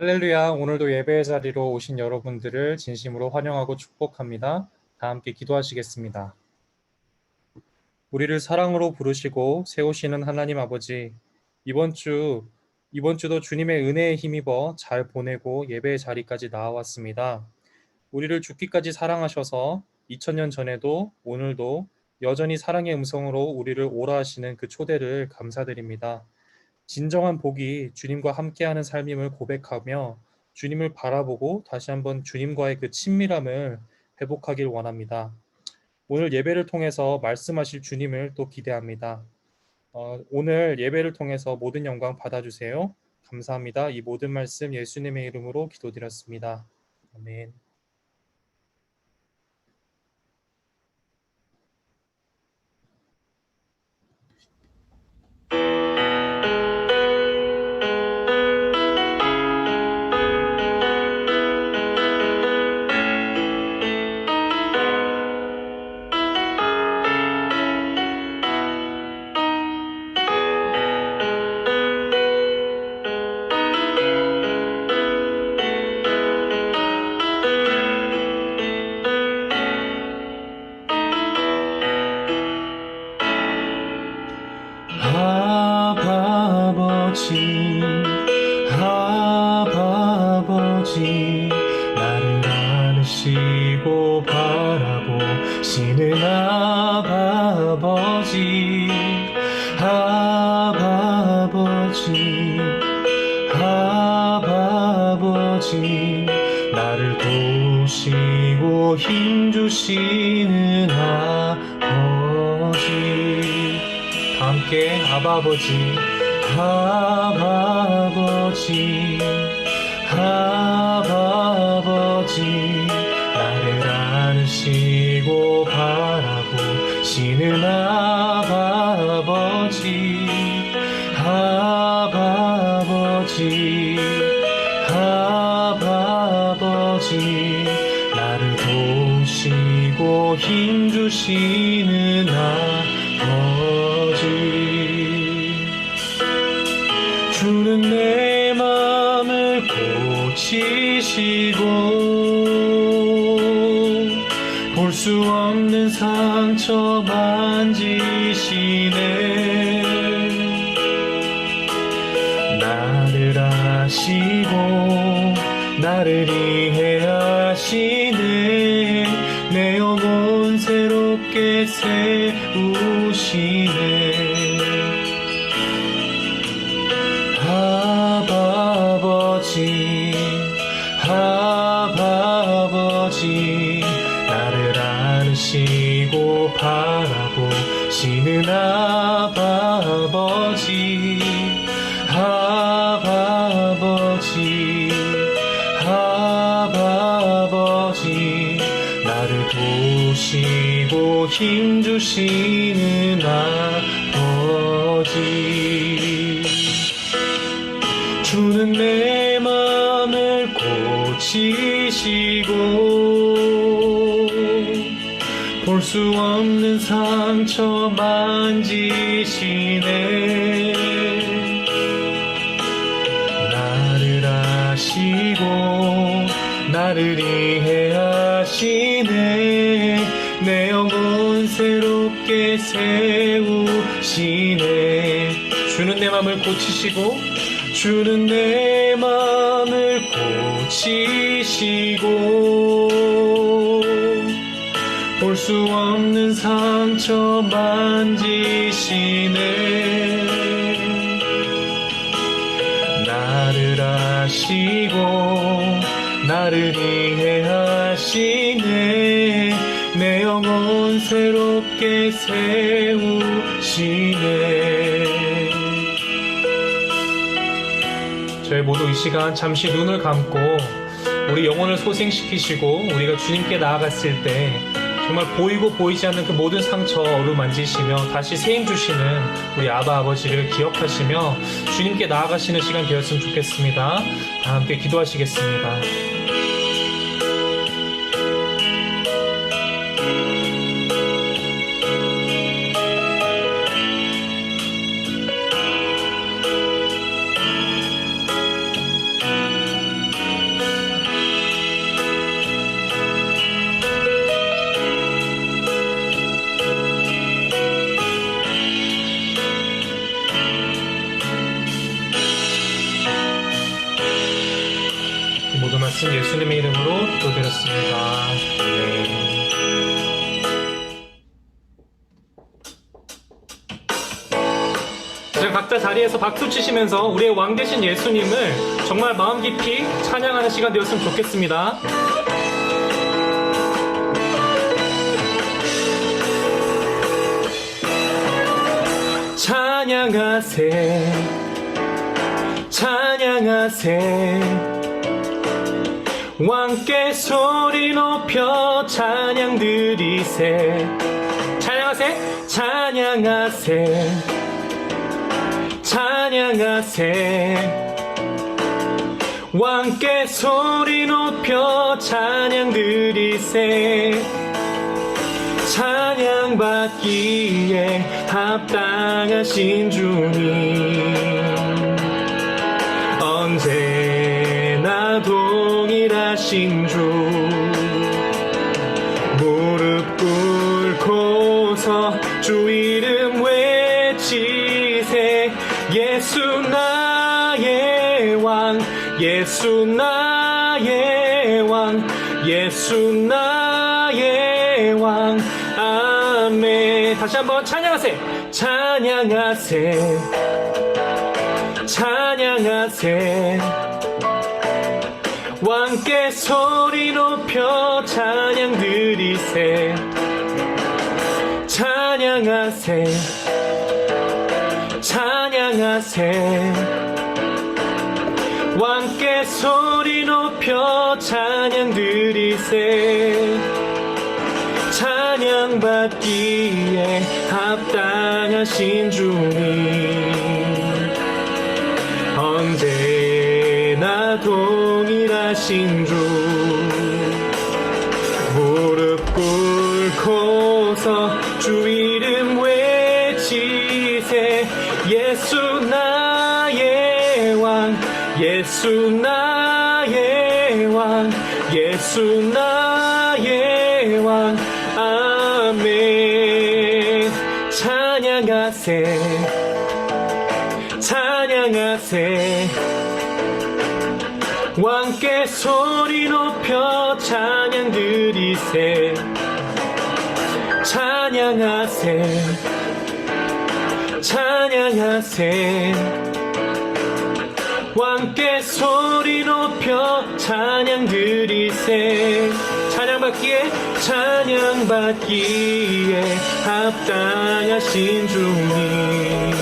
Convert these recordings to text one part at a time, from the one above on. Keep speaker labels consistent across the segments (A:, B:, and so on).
A: 할렐루야, 오늘도 예배의 자리로 오신 여러분들을 진심으로 환영하고 축복합니다. 다 함께 기도하시겠습니다. 우리를 사랑으로 부르시고 세우시는 하나님 아버지, 이번 주, 이번 주도 주님의 은혜에 힘입어 잘 보내고 예배의 자리까지 나와왔습니다. 우리를 죽기까지 사랑하셔서 2000년 전에도 오늘도 여전히 사랑의 음성으로 우리를 오라 하시는 그 초대를 감사드립니다. 진정한 복이 주님과 함께하는 삶임을 고백하며 주님을 바라보고 다시 한번 주님과의 그 친밀함을 회복하길 원합니다. 오늘 예배를 통해서 말씀하실 주님을 또 기대합니다. 오늘 예배를 통해서 모든 영광 받아주세요. 감사합니다. 이 모든 말씀 예수님의 이름으로 기도드렸습니다. 아멘.
B: 아버지, 아버지, 나를 안으시고 바라보시는 아버지, 아버지, 아버지, 나를 도우시고 힘주시는 아버지. 함께 아버지, 아버지, 아버지, 나를 안으시고 바라보시는 아버지, 아버지, 아버지, 나를 도우시고 힘주시는 아버지. 주는 내 맘을 고치시고 볼 수 없는 상처 만지시네. 나를 아시고 나를 이해하시네. 내 영혼 새롭게 세우시네. 아버지, 아버지, 나를 안으시고 바라보시는 아버지, 아버지, 아버지, 나를 도우시고 힘주시는 아버지. 주는 내 맘을 고치시고 볼 수 없는 상처 만지시네. 나를 아시고 나를 이해하시네. 내 영혼 새롭게 세우시네. 주는 내 맘을 고치시고 주는 내 맘을 고치시고 볼 수 없는 상처 만지시네. 나를 아시고 나를 이해하시네. 내 영혼 새롭게 세우시네.
A: 저희 모두 이 시간 잠시 눈을 감고 우리 영혼을 소생시키시고 우리가 주님께 나아갔을 때 정말 보이고 보이지 않는 그 모든 상처 어루만지시며 다시 세임 주시는 우리 아바 아버지를 기억하시며 주님께 나아가시는 시간 되었으면 좋겠습니다. 다 함께 기도하시겠습니다. 살아나신 예수님의 이름으로 기도드렸습니다. 아멘. 이제 각자 자리에서 박수 치시면서 우리의 왕 되신 예수님을 정말 마음 깊이 찬양하는 시간 되었으면 좋겠습니다. 찬양하세 찬양하세 왕께 소리 높여 찬양 드리세 찬양하세 찬양하세 찬양하세 왕께 소리 높여 찬양 드리세 찬양받기에 합당하신 주님 언제나 동일하신 주 무릎 꿇고서 주 이름 외치세 예수 나의 왕 예수 나의 왕 예수 나의 왕 아멘. 다시 한번 찬양하세 찬양하세 찬양하세 왕께 소리 높여 찬양 드리세 찬양하세 찬양하세 왕께 소리 높여 찬양 드리세 찬양받기에 합당하신 주님 언제나 동일하신 주 무릎 꿇고서 주 이름 외치세 예수 나의 왕 예수 나의 왕 예수 나의 왕 아멘 찬양하세 찬양하세 왕께 소리 높여 찬양 드리세 찬양하세 찬양하세 왕께 소리 높여 찬양 드리세 찬양받기에 찬양받기에 합당하신 주님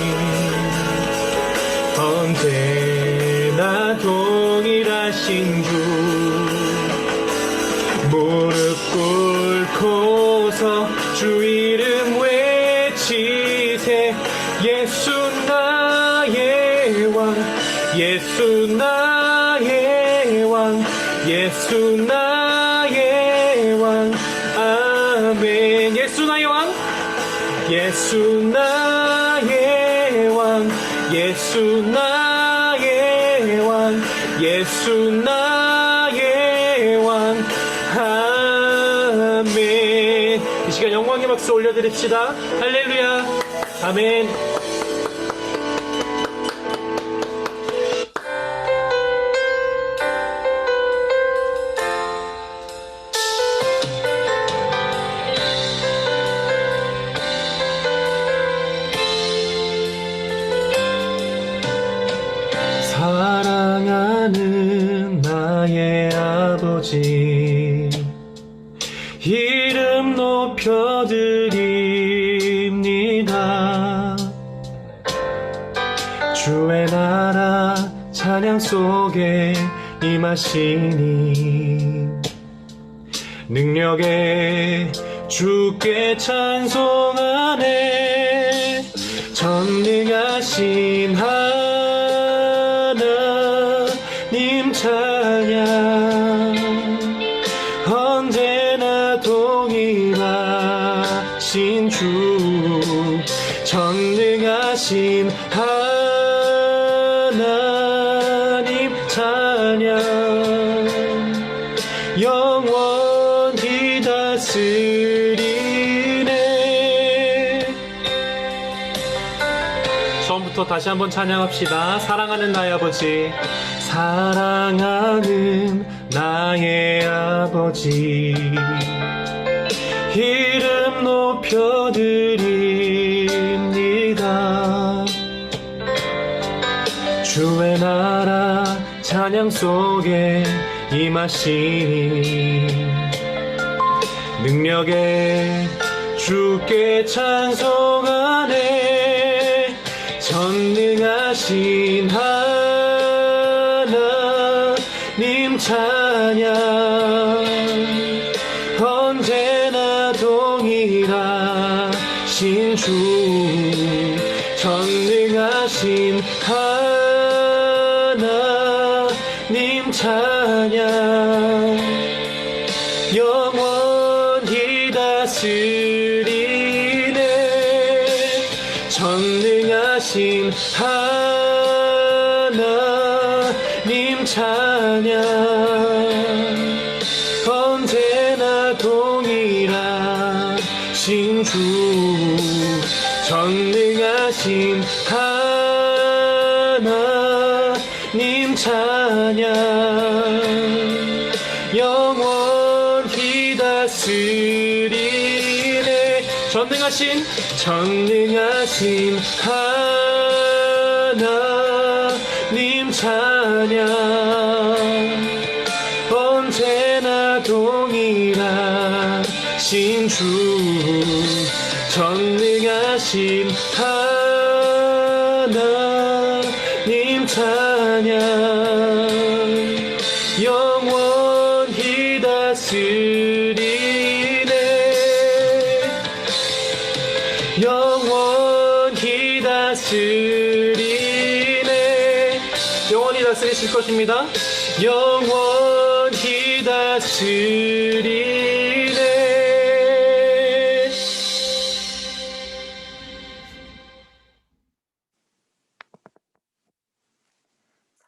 A: 언제나 동일하신 주 무릎 꿇고서 주 이름 외치세 예수 나의 왕 예수 나의 왕 예수 나의 왕 아멘 예수 나의 왕 예수 나의 왕 예수 나의 왕 예수 나의 왕 아멘 이 시간 영광의 박수 올려드립시다 할렐루야 아멘 사랑하는 나의 아버지 이름 높여드립니다 주의 나라 찬양 속에 임하시니 능력에 주께 찬송하네 전능하신 하나님 찬양 언제나 동일하신 주 전능하신 하나님 찬양 영원히 다스리네 처음부터 다시 한번 찬양합시다. 사랑하는 나의 아버지
B: 사랑하는 나의 아버지, 이름 높여드립니다. 주의 나라 찬양 속에 임하시니 능력에 주께 찬송하네. 전능하신 하나님 찬양, 언제나 동일하신 주, 전능하신 하나님 찬양, 영원히 다스리네. 전능하신 하나님 찬양, 언제나 동일하신 주, 전능하신 하나님 찬양, 영원히 다스리네. 전능하신 하나님 찬양, 언제나 동일하신 주, 전능하신 하나님 찬양, 영원히 다스리네. 영원히 다스리네. 영원히 다스리실 것입니다. 영원히 다스리네.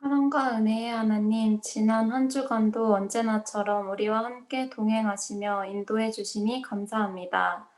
C: 사랑과 은혜의 하나님, 지난 한 주간도 언제나처럼 우리와 함께 동행하시며 인도해 주시니 감사합니다.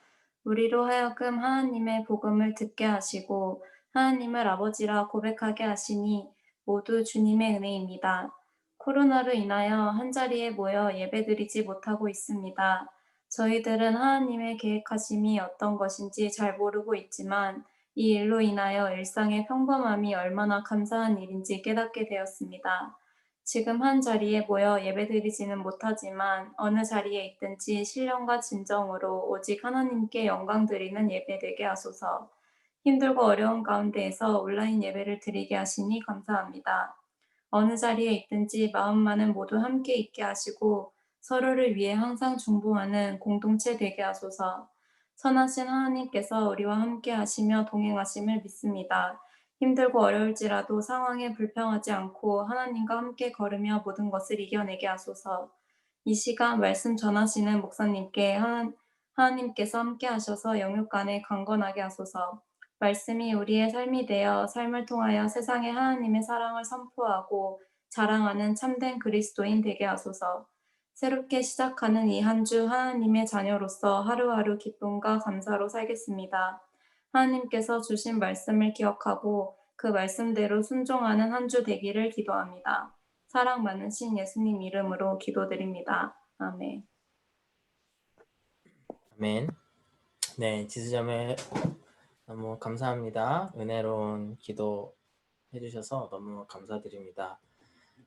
C: 우리로 하여금 하나님의 복음을 듣게 하시고 하나님을 아버지라 고백하게 하시니 모두 주님의 은혜입니다. 코로나로 인하여 한자리에 모여 예배드리지 못하고 있습니다. 저희들은 하나님의 계획하심이 어떤 것인지 잘 모르고 있지만 이 일로 인하여 일상의 평범함이 얼마나 감사한 일인지 깨닫게 되었습니다. 지금 한 자리에 모여 예배드리지는 못하지만 어느 자리에 있든지 신령과 진정으로 오직 하나님께 영광 드리는 예배 되게 하소서. 힘들고 어려운 가운데에서 온라인 예배를 드리게 하시니 감사합니다. 어느 자리에 있든지 마음만은 모두 함께 있게 하시고 서로를 위해 항상 중보하는 공동체 되게 하소서. 선하신 하나님께서 우리와 함께 하시며 동행하심을 믿습니다. 힘들고 어려울지라도 상황에 불평하지 않고 하나님과 함께 걸으며 모든 것을 이겨내게 하소서. 이 시간 말씀 전하시는 목사님께 하나님께서 함께 하셔서 영육간에 강건하게 하소서. 말씀이 우리의 삶이 되어 삶을 통하여 세상에 하나님의 사랑을 선포하고 자랑하는 참된 그리스도인 되게 하소서. 새롭게 시작하는 이 한 주 하나님의 자녀로서 하루하루 기쁨과 감사로 살겠습니다. 하나님께서 주신 말씀을 기억하고 그 말씀대로 순종하는 한 주 되기를 기도합니다. 사랑 많으신 예수님 이름으로 기도드립니다. 아멘.
D: 아멘. 네, 지수자매 너무 감사합니다. 은혜로운 기도 해주셔서 너무 감사드립니다.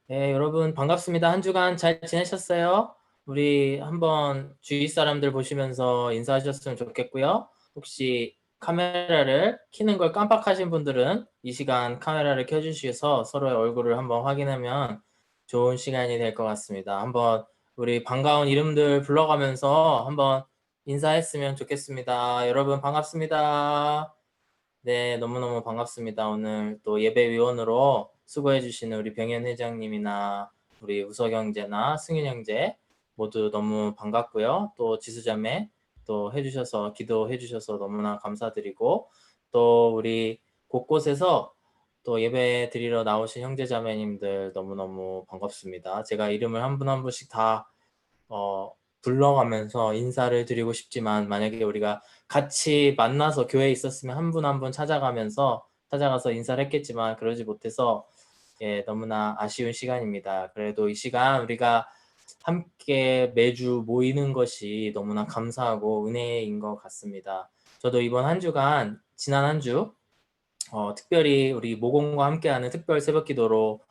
D: 네, 여러분 반갑습니다. 한 주간 잘 지내셨어요? 우리 한번 주위 사람들 보시면서 인사하셨으면 좋겠고요. 혹시 카메라를 켜는 걸 깜빡하신 분들은 이 시간 카메라를 켜주셔서 서로의 얼굴을 한번 확인하면 좋은 시간이 될 것 같습니다. 한번 우리 반가운 이름들 불러가면서 한번 인사했으면 좋겠습니다. 여러분 반갑습니다. 네, 너무너무 반갑습니다. 오늘 또 예배위원으로 수고해 주시는 우리 병현 회장님이나 우리 우석 형제나 승윤 형제 모두 너무 반갑고요. 또 지수자매 또 해주셔서 기도해 주셔서 너무나 감사드리고 또 우리 곳곳에서 또 예배 드리러 나오신 형제자매님들 너무너무 반갑습니다. 제가 이름을 한 분 한 분씩 다 불러가면서 인사를 드리고 싶지만 만약에 우리가 같이 만나서 교회에 있었으면 한 분 한 분 찾아가서 인사를 했겠지만 그러지 못해서 너무나 아쉬운 시간입니다. 그래도 이 시간 우리가 함께 매주 모이는 것이 너무나 감사하고 은혜인 것 같습니다. 저도 이번 한 주간, 지난 한 주, 특별히 우리 모공과 함께하는 특별 새벽 기도로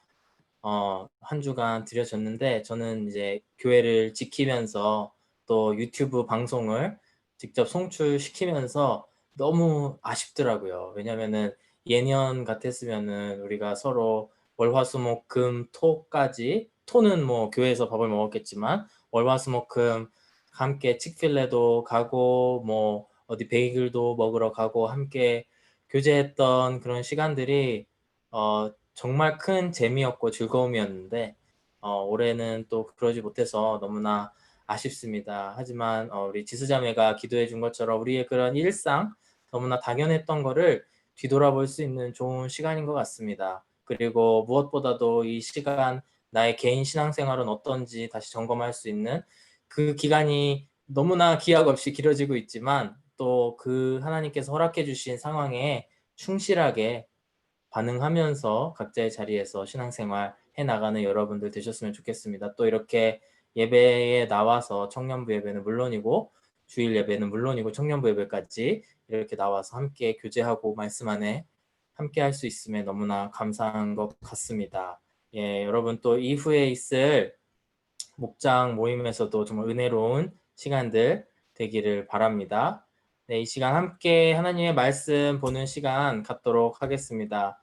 D: 한 주간 드려졌는데, 저는 이제 교회를 지키면서 또 유튜브 방송을 직접 송출시키면서 너무 아쉽더라고요. 왜냐면은 예년 같았으면은 우리가 서로 월화수목금 토까지, 토는 뭐 교회에서 밥을 먹었겠지만 월화수목금 함께 칙필레도 가고 뭐 어디 베이글도 먹으러 가고 함께 교제했던 그런 시간들이 정말 큰 재미였고 즐거움이었는데 올해는 또 그러지 못해서 너무나 아쉽습니다. 하지만 우리 지수자매가 기도해 준 것처럼 우리의 그런 일상, 너무나 당연했던 거를 뒤돌아볼 수 있는 좋은 시간인 것 같습니다. 그리고 무엇보다도 이 시간 나의 개인 신앙생활은 어떤지 다시 점검할 수 있는 그 기간이 너무나 기약 없이 길어지고 있지만 또 그 하나님께서 허락해 주신 상황에 충실하게 반응하면서 각자의 자리에서 신앙생활 해나가는 여러분들 되셨으면 좋겠습니다. 또 이렇게 예배에 나와서 청년부 예배는 물론이고 주일 예배는 물론이고 청년부 예배까지 이렇게 나와서 함께 교제하고 말씀 안에 함께 할 수 있음에 너무나 감사한 것 같습니다. 여러분 또 이후에 있을 목장 모임에서도 정말 은혜로운 시간들 되기를 바랍니다. 이 시간 함께 하나님의 말씀 보는 시간 갖도록 하겠습니다.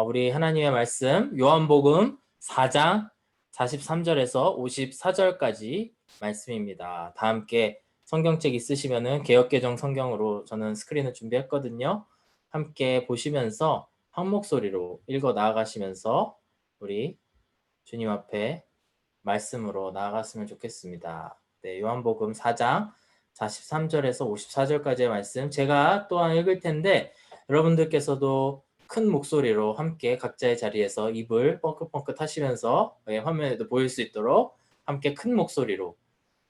D: 우리 하나님의 말씀 요한복음 4장 43절에서 54절까지 말씀입니다. 다 함께 성경책 있으시면은 개역개정 성경으로 저는 스크린을 준비했거든요. 함께 보시면서 한 목소리로 읽어 나아가시면서 우리 주님 앞에 말씀으로 나아갔으면 좋겠습니다. 요한복음 4장 43절에서 54절까지의 말씀 제가 또한 읽을 텐데 여러분들께서도 큰 목소리로 함께 각자의 자리에서 입을 뻥긋뻥긋 하시면서 화면에도 보일 수 있도록 함께 큰 목소리로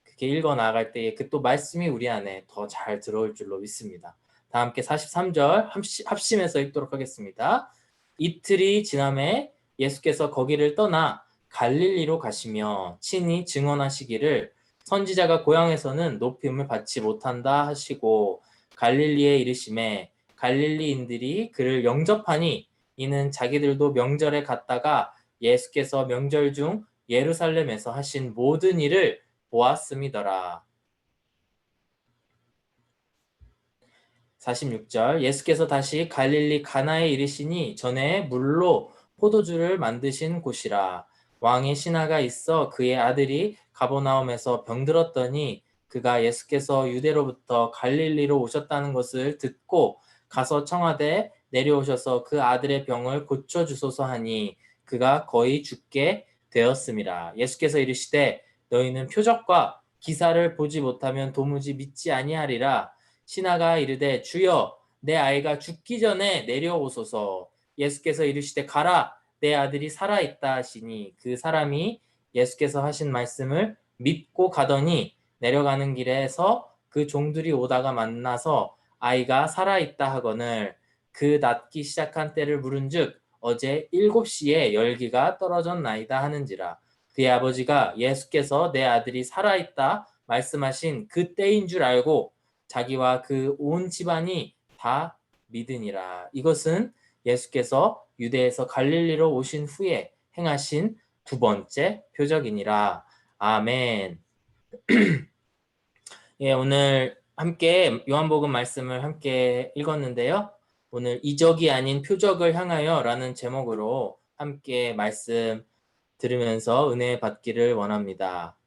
D: 그렇게 읽어 나아갈 때에 그 또 말씀이 우리 안에 더 잘 들어올 줄로 믿습니다. 다 함께 43절 합심해서 읽도록 하겠습니다. 이틀이 지남에 예수께서 거기를 떠나 갈릴리로 가시며 친히 증언하시기를 선지자가 고향에서는 높임을 받지 못한다 하시고 갈릴리에 이르심에 갈릴리인들이 그를 영접하니 이는 자기들도 명절에 갔다가 예수께서 명절 중 예루살렘에서 하신 모든 일을 보았음이더라. 46절 예수께서 다시 갈릴리 가나에 이르시니 전에 물로 포도주를 만드신 곳이라. 왕의 신하가 있어 그의 아들이 가버나움에서 병들었더니 그가 예수께서 유대로부터 갈릴리로 오셨다는 것을 듣고 가서 청하되 내려오셔서 그 아들의 병을 고쳐주소서 하니 그가 거의 죽게 되었음이라. 예수께서 이르시되 너희는 표적과 기사를 보지 못하면 도무지 믿지 아니하리라. 신하가 이르되 주여 내 아이가 죽기 전에 내려오소서. 예수께서 이르시되 가라 내 아들이 살아있다 하시니 그 사람이 예수께서 하신 말씀을 믿고 가더니 내려가는 길에서 그 종들이 오다가 만나서 아이가 살아있다 하거늘 그 낫기 시작한 때를 물은즉 어제 7시에 열기가 떨어졌나이다 하는지라. 그의 아버지가 예수께서 내 아들이 살아있다 말씀하신 그 때인 줄 알고 자기와 그 온 집안이 다 믿으니라. 이것은 예수께서 유대에서 갈릴리로 오신 후에 행하신 두 번째 표적이니라. 아멘. 오늘 함께 요한복음 말씀을 함께 읽었는데요. 오늘 이적이 아닌 표적을 향하여 라는 제목으로 함께 말씀 들으면서 은혜 받기를 원합니다.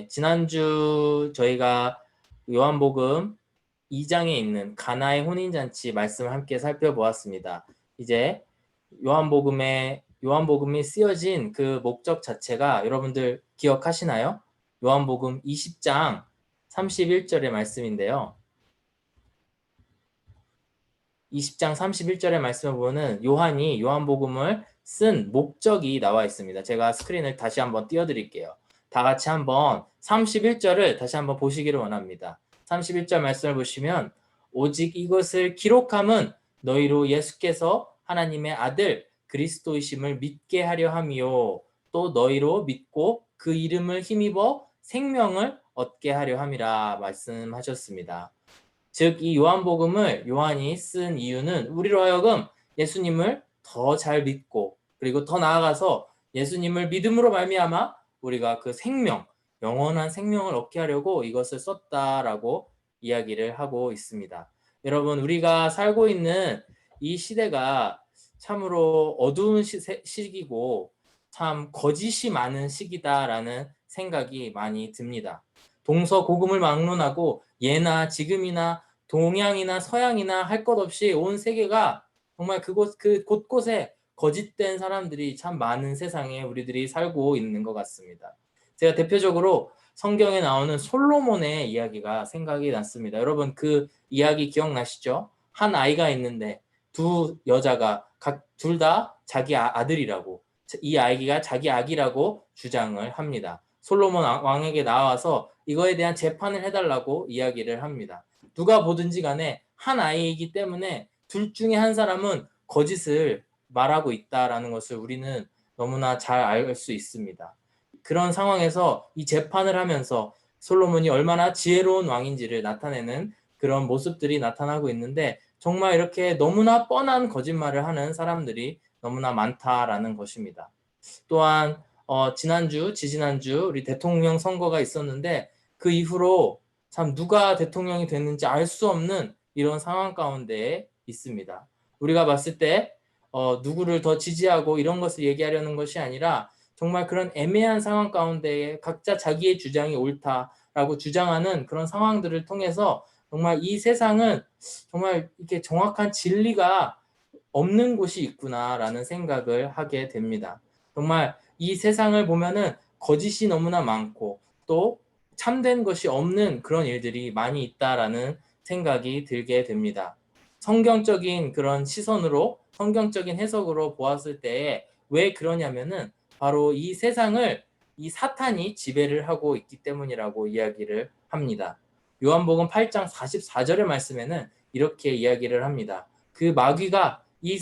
D: 지난주 저희가 요한복음 2장에 있는 가나의 혼인잔치 말씀을 함께 살펴보았습니다. 이제 요한복음이 쓰여진 그 목적 자체가 여러분들 기억하시나요? 요한복음 20장 31절의 말씀인데요. 20장 31절의 말씀을 보면 요한이 요한복음을 쓴 목적이 나와 있습니다. 제가 스크린을 다시 한번 띄워드릴게요. 다 같이 한번 31절을 다시 한번 보시기를 원합니다. 31절 말씀을 보시면 오직 이것을 기록함은 너희로 예수께서 하나님의 아들 그리스도이심을 믿게 하려 함이요 또 너희로 믿고 그 이름을 힘입어 생명을 얻게 하려 함이라 말씀하셨습니다. 즉 이 요한복음을 요한이 쓴 이유는 우리로 하여금 예수님을 더 잘 믿고 그리고 더 나아가서 예수님을 믿음으로 말미암아 우리가 그 생명, 영원한 생명을 얻게 하려고 이것을 썼다라고 이야기를 하고 있습니다. 여러분, 우리가 살고 있는 이 시대가 참으로 어두운 시기고 참 거짓이 많은 시기다라는 생각이 많이 듭니다. 동서고금을 막론하고 예나 지금이나 동양이나 서양이나 할 것 없이 온 세계가 정말 그 곳곳에 거짓된 사람들이 참 많은 세상에 우리들이 살고 있는 것 같습니다. 제가 대표적으로 성경에 나오는 솔로몬의 이야기가 생각이 났습니다. 여러분 그 이야기 기억나시죠? 한 아이가 있는데 두 여자가 둘 다 자기 아들이라고 이 아이가 자기 아기라고 주장을 합니다. 솔로몬 왕에게 나와서 이거에 대한 재판을 해달라고 이야기를 합니다. 누가 보든지 간에 한 아이이기 때문에 둘 중에 한 사람은 거짓을 말하고 있다라는 것을 우리는 너무나 잘 알 수 있습니다. 그런 상황에서 이 재판을 하면서 솔로몬이 얼마나 지혜로운 왕인지를 나타내는 그런 모습들이 나타나고 있는데 정말 이렇게 너무나 뻔한 거짓말을 하는 사람들이 너무나 많다라는 것입니다. 또한 지지난주 우리 대통령 선거가 있었는데 그 이후로 참 누가 대통령이 됐는지 알 수 없는 이런 상황 가운데에 있습니다. 우리가 봤을 때 누구를 더 지지하고 이런 것을 얘기하려는 것이 아니라 정말 그런 애매한 상황 가운데에 각자 자기의 주장이 옳다라고 주장하는 그런 상황들을 통해서 정말 이 세상은 정말 이렇게 정확한 진리가 없는 곳이 있구나라는 생각을 하게 됩니다. 정말 이 세상을 보면은 거짓이 너무나 많고 또 참된 것이 없는 그런 일들이 많이 있다라는 생각이 들게 됩니다. 성경적인 그런 시선으로 성경적인 해석으로 보았을 때 왜 그러냐면은 바로 이 세상을 이 사탄이 지배를 하고 있기 때문이라고 이야기를 합니다. 요한복음 8장 44절의 말씀에는 이렇게 이야기를 합니다. 그 이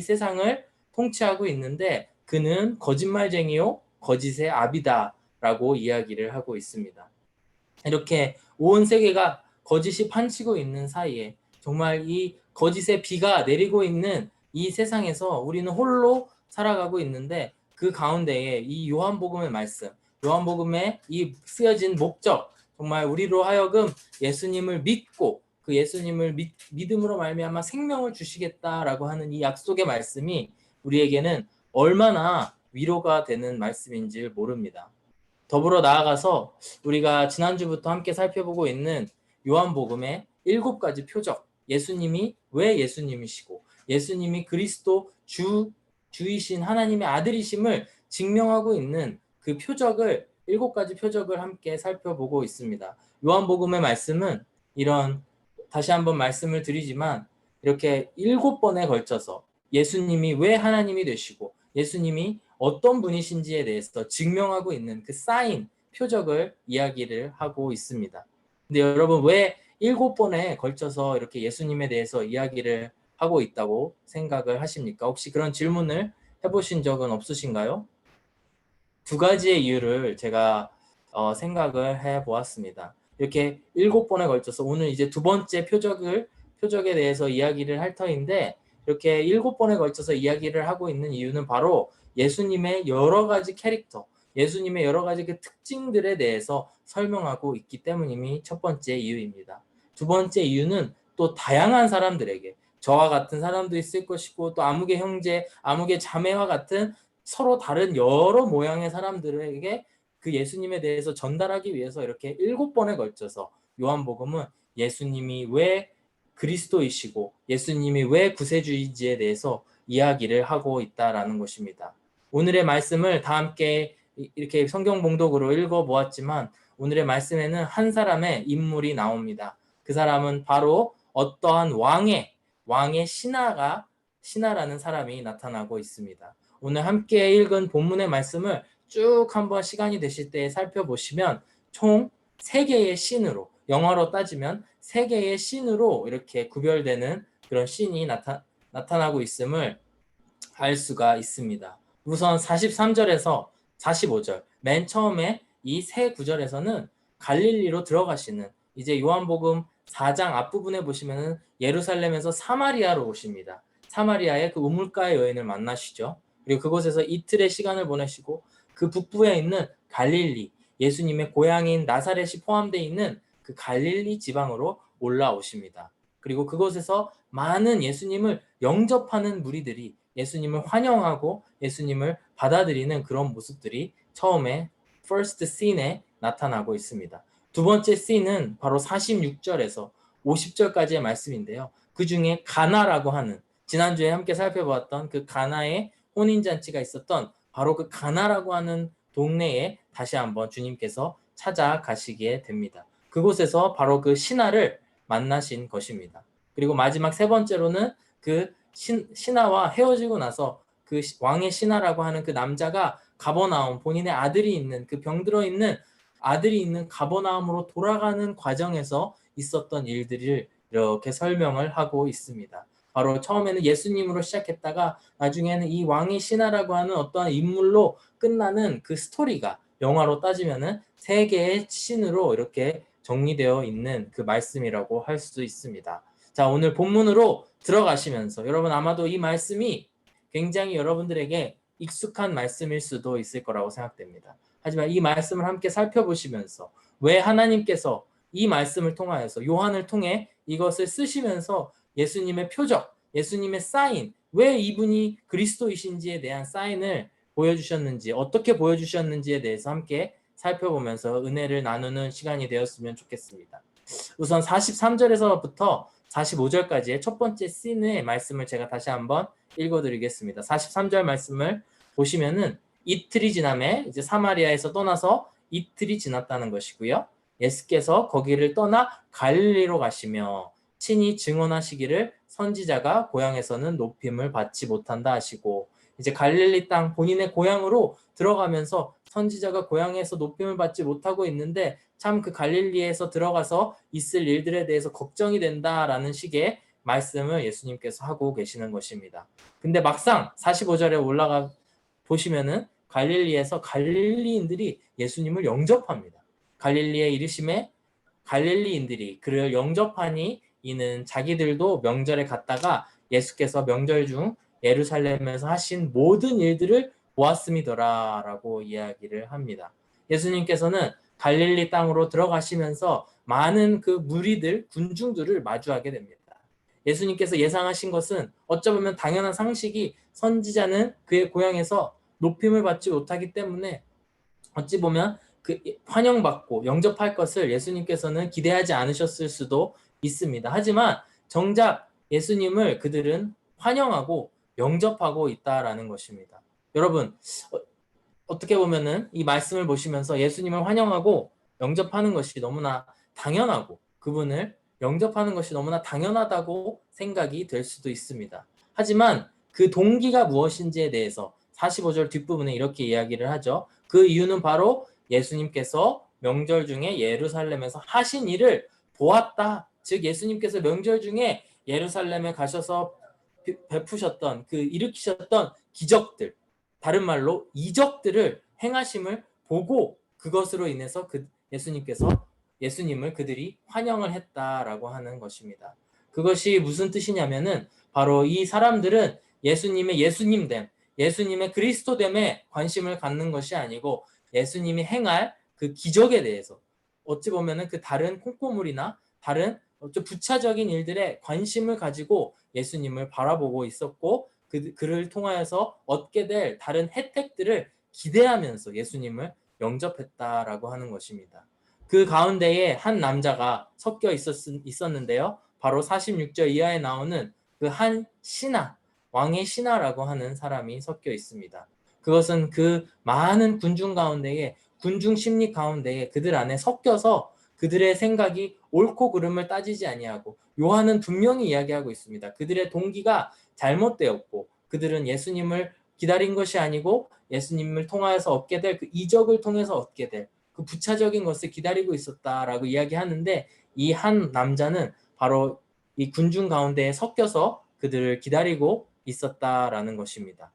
D: 세상을 통치하고 있는데 그는 거짓말쟁이요 거짓의 아비다 라고 이야기를 하고 있습니다. 이렇게 온 세계가 거짓이 판치고 있는 사이에 정말 이 거짓의 비가 내리고 있는 이 세상에서 우리는 홀로 살아가고 있는데 그 가운데에 이 요한복음의 말씀, 요한복음에 이 쓰여진 목적, 정말 우리로 하여금 예수님을 믿고 그 예수님을 믿음으로 말미암아 생명을 주시겠다라고 하는 이 약속의 말씀이 우리에게는 얼마나 위로가 되는 말씀인지 모릅니다. 더불어 나아가서 우리가 지난주부터 함께 살펴보고 있는 요한복음의 7가지 표적, 예수님이 왜 예수님이시고 예수님이 그리스도 주이신 하나님의 아들이심을 증명하고 있는 그 표적을 7가지 표적을 함께 살펴보고 있습니다. 요한복음의 말씀은 다시 한번 말씀을 드리지만 이렇게 7번에 걸쳐서 예수님이 왜 하나님이 되시고 예수님이 어떤 분이신지에 대해서 증명하고 있는 그 사인, 표적을 이야기를 하고 있습니다. 근데 여러분 왜 7번에 걸쳐서 이렇게 예수님에 대해서 이야기를 하고 있다고 생각을 하십니까? 혹시 그런 질문을 해보신 적은 없으신가요? 2가지의 이유를 제가 생각을 해보았습니다. 이렇게 7번에 걸쳐서 오늘 이제 2번째 표적에 대해서 이야기를 할 터인데 이렇게 7번에 걸쳐서 이야기를 하고 있는 이유는 바로 예수님의 여러 가지 캐릭터, 예수님의 여러 가지 그 특징들에 대해서 설명하고 있기 때문임이 첫 번째 이유입니다. 2번째 이유는 또 다양한 사람들에게 저와 같은 사람도 있을 것이고 또 아무개 형제, 아무개 자매와 같은 서로 다른 여러 모양의 사람들에게 그 예수님에 대해서 전달하기 위해서 이렇게 7번에 걸쳐서 요한복음은 예수님이 왜 그리스도이시고 예수님이 왜 구세주인지에 대해서 이야기를 하고 있다라는 것입니다. 오늘의 말씀을 다 함께 이렇게 성경 봉독으로 읽어보았지만 오늘의 말씀에는 한 사람의 인물이 나옵니다. 그 사람은 바로 어떠한 왕의 신하라는 사람이 나타나고 있습니다. 오늘 함께 읽은 본문의 말씀을 쭉 한번 시간이 되실 때 살펴보시면 총 3개의 신으로, 영어로 따지면 3개의 신으로 이렇게 구별되는 그런 신이 나타나고 있음을 알 수가 있습니다. 우선 43절에서 45절 맨 처음에 이 세 구절에서는 갈릴리로 들어가시는, 이제 요한복음 4장 앞부분에 보시면은 예루살렘에서 사마리아로 오십니다. 사마리아의 그 우물가의 여인을 만나시죠. 그리고 그곳에서 이틀의 시간을 보내시고 그 북부에 있는 갈릴리, 예수님의 고향인 나사렛이 포함되어 있는 그 갈릴리 지방으로 올라오십니다. 그리고 그곳에서 많은 예수님을 영접하는 무리들이 예수님을 환영하고 예수님을 받아들이는 그런 모습들이 처음에 first scene에 나타나고 있습니다. 두 번째 scene은 바로 46절에서 50절까지의 말씀인데요. 그 중에 가나라고 하는, 지난주에 함께 살펴보았던 그 가나의 혼인잔치가 있었던 바로 그 가나라고 하는 동네에 다시 한번 주님께서 찾아가시게 됩니다. 그곳에서 바로 그 신하를 만나신 것입니다. 그리고 마지막 세 번째로는 그 신하와 헤어지고 나서 그 왕의 신하라고 하는 그 남자가 가버나움, 본인의 아들이 있는, 그 병들어 있는 아들이 있는 가버나움으로 돌아가는 과정에서 있었던 일들을 이렇게 설명을 하고 있습니다. 바로 처음에는 예수님으로 시작했다가 나중에는 이 왕의 신하라고 하는 어떠한 인물로 끝나는 그 스토리가 영화로 따지면은 세 개의 신으로 이렇게 정리되어 있는 그 말씀이라고 할 수 있습니다. 자, 오늘 본문으로 들어가시면서 여러분 아마도 이 말씀이 굉장히 여러분들에게 익숙한 말씀일 수도 있을 거라고 생각됩니다. 하지만 이 말씀을 함께 살펴보시면서 왜 하나님께서 이 말씀을 통하여서 요한을 통해 이것을 쓰시면서 예수님의 표적, 예수님의 사인, 왜 이분이 그리스도이신지에 대한 사인을 보여주셨는지, 어떻게 보여주셨는지에 대해서 함께 살펴보면서 은혜를 나누는 시간이 되었으면 좋겠습니다. 우선 43절에서부터 45절까지의 첫 번째 씬의 말씀을 제가 다시 한번 읽어드리겠습니다. 43절 말씀을 보시면은 이틀이 지남에 이제 사마리아에서 떠나서 이틀이 지났다는 것이고요. 예수께서 거기를 떠나 갈릴리로 가시며 친히 증언하시기를 선지자가 고향에서는 높임을 받지 못한다 하시고, 이제 갈릴리 땅 본인의 고향으로 들어가면서 선지자가 고향에서 높임을 받지 못하고 있는데 참 그 갈릴리에서 들어가서 있을 일들에 대해서 걱정이 된다라는 식의 말씀을 예수님께서 하고 계시는 것입니다. 근데 막상 45절에 올라가 보시면은 갈릴리에서 갈릴리인들이 예수님을 영접합니다. 갈릴리에 이르심에 갈릴리인들이 그를 영접하니 이는 자기들도 명절에 갔다가 예수께서 명절 중 예루살렘에서 하신 모든 일들을 보았음이더라 라고 이야기를 합니다. 예수님께서는 갈릴리 땅으로 들어가시면서 많은 그 무리들, 군중들을 마주하게 됩니다. 예수님께서 예상하신 것은 어쩌면 당연한 상식이, 선지자는 그의 고향에서 높임을 받지 못하기 때문에 어찌 보면 그 환영받고 영접할 것을 예수님께서는 기대하지 않으셨을 수도 있습니다. 하지만 정작 예수님을 그들은 환영하고 영접하고 있다라는 것입니다. 여러분, 어떻게 보면은 이 말씀을 보시면서 예수님을 환영하고 영접하는 것이 너무나 당연하고 그분을 영접하는 것이 너무나 당연하다고 생각이 될 수도 있습니다. 하지만 그 동기가 무엇인지에 대해서 45절 뒷부분에 이렇게 이야기를 하죠. 그 이유는 바로 예수님께서 명절 중에 예루살렘에서 하신 일을 보았다. 즉 예수님께서 명절 중에 예루살렘에 가셔서 베푸셨던, 그 일으키셨던 기적들, 다른 말로 이적들을 행하심을 보고 그것으로 인해서 예수님을 그들이 환영을 했다라고 하는 것입니다. 그것이 무슨 뜻이냐면은 바로 이 사람들은 예수님의 예수님됨, 예수님의 그리스도됨에 관심을 갖는 것이 아니고 예수님이 행할 그 기적에 대해서, 어찌 보면은 그 다른 콩고물이나 다른 부차적인 일들에 관심을 가지고 예수님을 바라보고 있었고 그를 통하여서 얻게 될 다른 혜택들을 기대하면서 예수님을 영접했다라고 하는 것입니다. 그 가운데에 한 남자가 섞여 있었는데요. 바로 46절 이하에 나오는 그 한 신하, 왕의 신하라고 하는 사람이 섞여 있습니다. 그것은 그 많은 군중 가운데에, 군중 심리 가운데에 그들 안에 섞여서 그들의 생각이 옳고 그름을 따지지 아니하고, 요한은 분명히 이야기하고 있습니다. 그들의 동기가 잘못되었고 그들은 예수님을 기다린 것이 아니고 예수님을 통하여서 얻게 될 그 이적을 통해서 얻게 될 그 부차적인 것을 기다리고 있었다라고 이야기하는데, 이 한 남자는 바로 이 군중 가운데에 섞여서 그들을 기다리고 있었다라는 것입니다.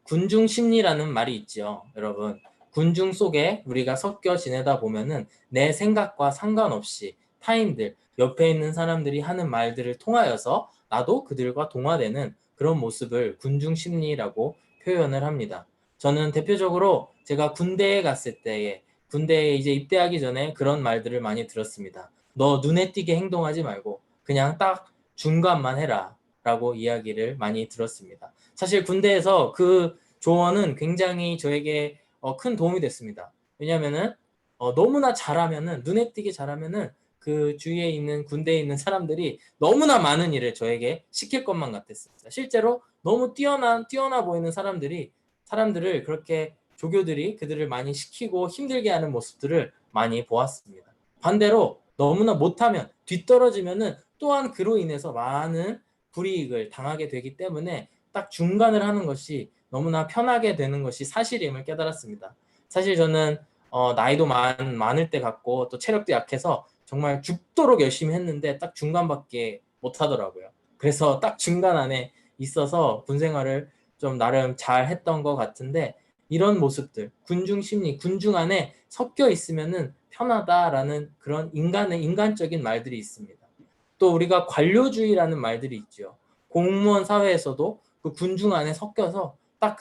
D: 군중 심리라는 말이 있죠, 여러분. 군중 속에 우리가 섞여 지내다 보면은 내 생각과 상관없이 타인들, 옆에 있는 사람들이 하는 말들을 통하여서 나도 그들과 동화되는 그런 모습을 군중 심리라고 표현을 합니다. 저는 대표적으로 제가 군대에 갔을 때에, 군대에 이제 입대하기 전에 그런 말들을 많이 들었습니다. 너 눈에 띄게 행동하지 말고 그냥 딱 중간만 해라 라고 이야기를 많이 들었습니다. 사실 군대에서 그 조언은 굉장히 저에게 큰 도움이 됐습니다. 왜냐하면은 너무나 잘하면은, 눈에 띄게 잘하면은 그 주위에 있는 군대에 있는 사람들이 너무나 많은 일을 저에게 시킬 것만 같았습니다. 실제로 너무 뛰어나 보이는 사람들을 그렇게 조교들이 그들을 많이 시키고 힘들게 하는 모습들을 많이 보았습니다. 반대로 너무나 못하면, 뒤떨어지면은 또한 그로 인해서 많은 불이익을 당하게 되기 때문에 딱 중간을 하는 것이 너무나 편하게 되는 것이 사실임을 깨달았습니다. 사실 저는 나이도 많을 때 같고 또 체력도 약해서 정말 죽도록 열심히 했는데 딱 중간밖에 못 하더라고요. 그래서 딱 중간 안에 있어서 군 생활을 좀 나름 잘 했던 것 같은데, 이런 모습들, 군중 심리, 군중 안에 섞여 있으면은 편하다라는 그런 인간적인 말들이 있습니다. 또 우리가 관료주의라는 말들이 있죠. 공무원 사회에서도 그 군중 안에 섞여서 딱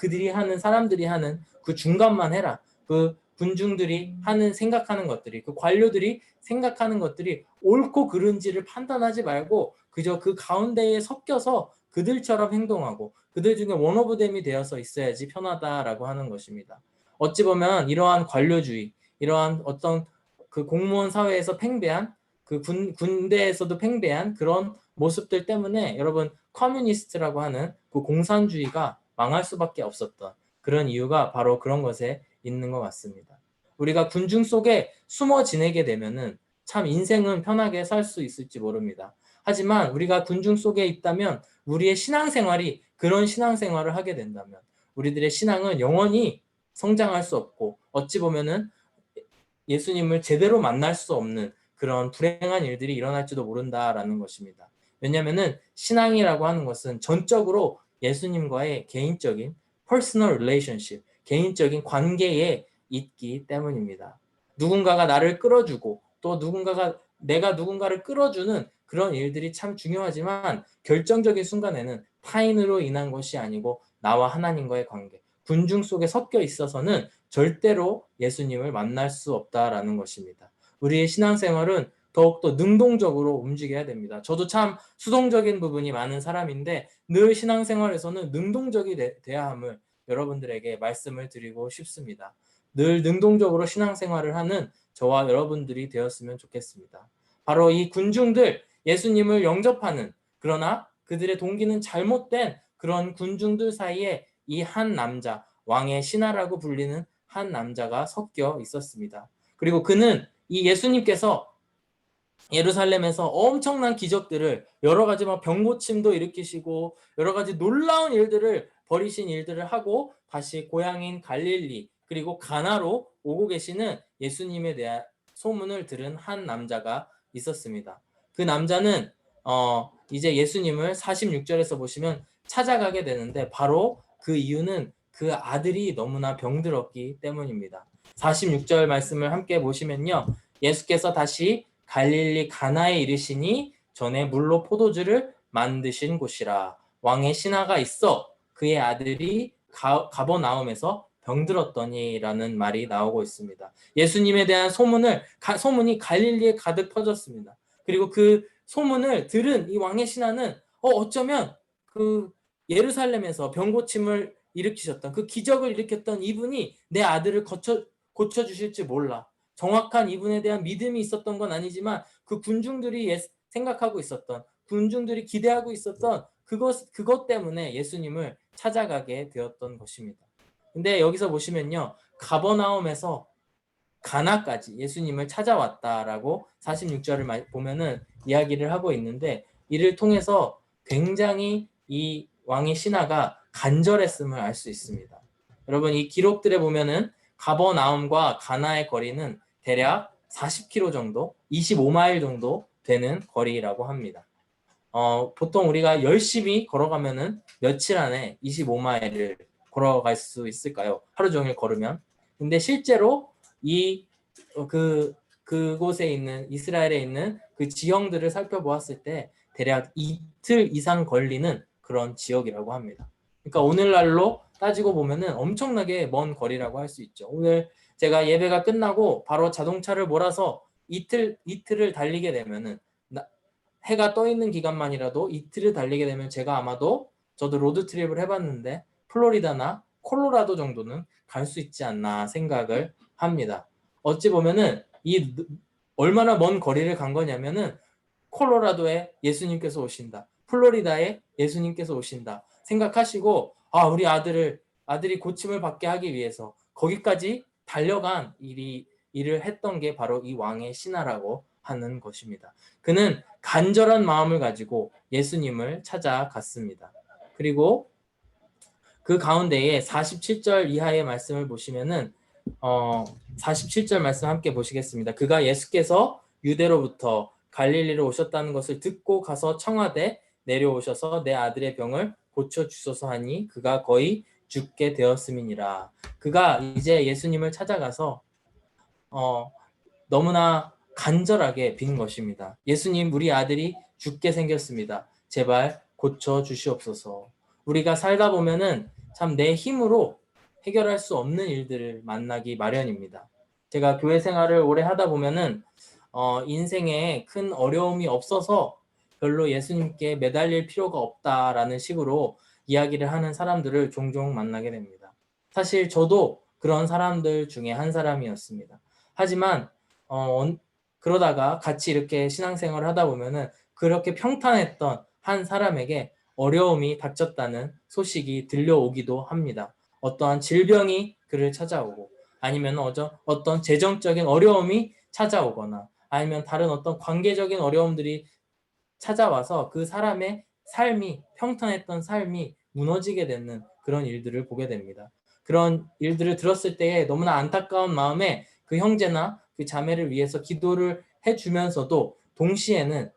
D: 사람들이 하는 그 중간만 해라. 그 군중들이 생각하는 것들이, 그 관료들이 생각하는 것들이 옳고 그른지를 판단하지 말고 그저 그 가운데에 섞여서 그들처럼 행동하고 그들 중에 원오브댐이 되어서 있어야지 편하다라고 하는 것입니다. 어찌 보면 이러한 관료주의, 이러한 어떤 그 공무원 사회에서 팽배한, 그 군대에서도 팽배한 그런 모습들 때문에 여러분, 커뮤니스트라고 하는 그 공산주의가 망할 수밖에 없었던 그런 이유가 바로 그런 것에 있는 것 같습니다. 우리가 군중 속에 숨어 지내게 되면은 참 인생은 편하게 살 수 있을지 모릅니다. 하지만 우리가 군중 속에 있다면 우리의 신앙생활이 그런 신앙생활을 하게 된다면 우리들의 신앙은 영원히 성장할 수 없고 어찌 보면은 예수님을 제대로 만날 수 없는 그런 불행한 일들이 일어날지도 모른다라는 것입니다. 왜냐하면은 신앙이라고 하는 것은 전적으로 예수님과의 개인적인 personal relationship, 개인적인 관계에 있기 때문입니다. 누군가가 나를 끌어주고 또 내가 누군가를 끌어주는 그런 일들이 참 중요하지만 결정적인 순간에는 타인으로 인한 것이 아니고 나와 하나님과의 관계, 군중 속에 섞여 있어서는 절대로 예수님을 만날 수 없다라는 것입니다. 우리의 신앙생활은 더욱더 능동적으로 움직여야 됩니다. 저도 참 수동적인 부분이 많은 사람인데 늘 신앙생활에서는 능동적이 돼야 함을 여러분들에게 말씀을 드리고 싶습니다. 늘 능동적으로 신앙생활을 하는 저와 여러분들이 되었으면 좋겠습니다. 바로 이 군중들, 예수님을 영접하는, 그러나 그들의 동기는 잘못된 그런 군중들 사이에 이 한 남자, 왕의 신하라고 불리는 한 남자가 섞여 있었습니다. 그리고 그는 이 예수님께서 예루살렘에서 엄청난 기적들을, 여러 가지 병고침도 일으키시고 여러 가지 놀라운 일들을 벌이신 일들을 하고 다시 고향인 갈릴리 그리고 가나로 오고 계시는 예수님에 대한 소문을 들은 한 남자가 있었습니다. 그 남자는 이제 예수님을 46절에서 보시면 찾아가게 되는데 바로 그 이유는 그 아들이 너무나 병들었기 때문입니다. 46절 말씀을 함께 보시면요. 예수께서 다시 갈릴리 가나에 이르시니 전에 물로 포도주를 만드신 곳이라. 왕의 신하가 있어 그의 아들이 가버나움에서 병들었더니라는 말이 나오고 있습니다. 예수님에 대한 소문이 갈릴리에 가득 퍼졌습니다. 그리고 그 소문을 들은 이 왕의 신하는 어쩌면 그 예루살렘에서 병고침을 일으키셨던, 그 기적을 일으켰던 이분이 내 아들을 고쳐주실지 몰라. 정확한 이분에 대한 믿음이 있었던 건 아니지만 그 군중들이 생각하고 있었던, 군중들이 기대하고 있었던 그것 때문에 예수님을 찾아가게 되었던 것입니다. 근데 여기서 보시면요. 가버나움에서 가나까지 예수님을 찾아왔다라고 46절을 보면은 이야기를 하고 있는데, 이를 통해서 굉장히 이 왕의 신하가 간절했음을 알 수 있습니다. 여러분, 이 기록들에 보면은 가버나움과 가나의 거리는 대략 40km 정도, 25마일 정도 되는 거리라고 합니다. 보통 우리가 열심히 걸어가면은 며칠 안에 25마일을 걸어갈 수 있을까요? 하루 종일 걸으면. 근데 실제로 그곳에 있는 이스라엘에 있는 그 지형들을 살펴보았을 때 대략 이틀 이상 걸리는 그런 지역이라고 합니다. 그러니까 오늘날로 따지고 보면은 엄청나게 먼 거리라고 할 수 있죠. 오늘 제가 예배가 끝나고 바로 자동차를 몰아서 이틀을 달리게 되면은 해가 떠 있는 기간만이라도 이틀을 달리게 되면 제가 아마도 저도 로드 트립을 해봤는데 플로리다나 콜로라도 정도는 갈 수 있지 않나 생각을 합니다. 어찌 보면은 얼마나 먼 거리를 간 거냐면은 콜로라도에 예수님께서 오신다. 플로리다에 예수님께서 오신다. 생각하시고 우리 아들이 고침을 받게 하기 위해서 거기까지 달려간 일을 했던 게 바로 이 왕의 신하라고 하는 것입니다. 그는 간절한 마음을 가지고 예수님을 찾아갔습니다. 그리고 그 가운데에 47절 이하의 말씀을 보시면은 47절 말씀 함께 보시겠습니다. 그가 예수께서 유대로부터 갈릴리로 오셨다는 것을 듣고 가서 청하되 내려오셔서 내 아들의 병을 고쳐 주소서 하니 그가 거의 죽게 되었음이니라. 그가 이제 예수님을 찾아가서 너무나 간절하게 빈 것입니다. 예수님, 우리 아들이 죽게 생겼습니다. 제발 고쳐 주시옵소서. 우리가 살다 보면은 참 내 힘으로 해결할 수 없는 일들을 만나기 마련입니다. 제가 교회 생활을 오래 하다 보면은 인생에 큰 어려움이 없어서 별로 예수님께 매달릴 필요가 없다라는 식으로 이야기를 하는 사람들을 종종 만나게 됩니다. 사실 저도 그런 사람들 중에 한 사람이었습니다. 하지만 그러다가 같이 이렇게 신앙생활을 하다 보면은 그렇게 평탄했던 한 사람에게 어려움이 닥쳤다는 소식이 들려오기도 합니다. 어떠한 질병이 그를 찾아오고 아니면 어떤 재정적인 어려움이 찾아오거나 아니면 다른 어떤 관계적인 어려움들이 찾아와서 그 사람의 삶이 평탄했던 삶이 무너지게 되는 그런 일들을 보게 됩니다. 그런 일들을 들었을 때에 너무나 안타까운 마음에 그 형제나 그 자매를 위해서 기도를 해주면서도 동시에는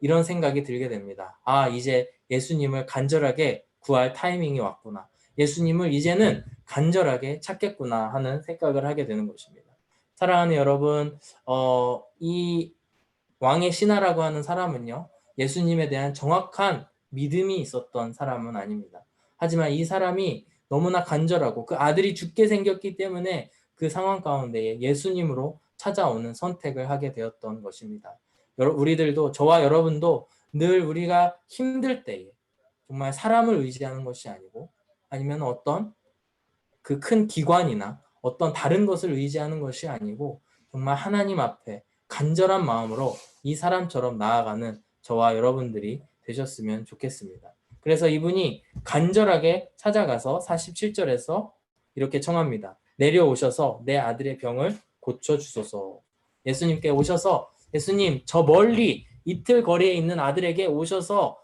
D: 이런 생각이 들게 됩니다. 이제 예수님을 간절하게 구할 타이밍이 왔구나. 예수님을 이제는 간절하게 찾겠구나 하는 생각을 하게 되는 것입니다. 사랑하는 여러분, 이 왕의 신하라고 하는 사람은요, 예수님에 대한 정확한 믿음이 있었던 사람은 아닙니다. 하지만 이 사람이 너무나 간절하고 그 아들이 죽게 생겼기 때문에 그 상황 가운데에 예수님으로 찾아오는 선택을 하게 되었던 것입니다. 우리들도, 저와 여러분도 늘 우리가 힘들 때에 정말 사람을 의지하는 것이 아니고 아니면 어떤 그 큰 기관이나 어떤 다른 것을 의지하는 것이 아니고 정말 하나님 앞에 간절한 마음으로 이 사람처럼 나아가는 저와 여러분들이 되셨으면 좋겠습니다. 그래서 이분이 간절하게 찾아가서 47절에서 이렇게 청합니다. 내려오셔서 내 아들의 병을 고쳐주소서. 예수님께 오셔서 예수님, 저 멀리 이틀 거리에 있는 아들에게 오셔서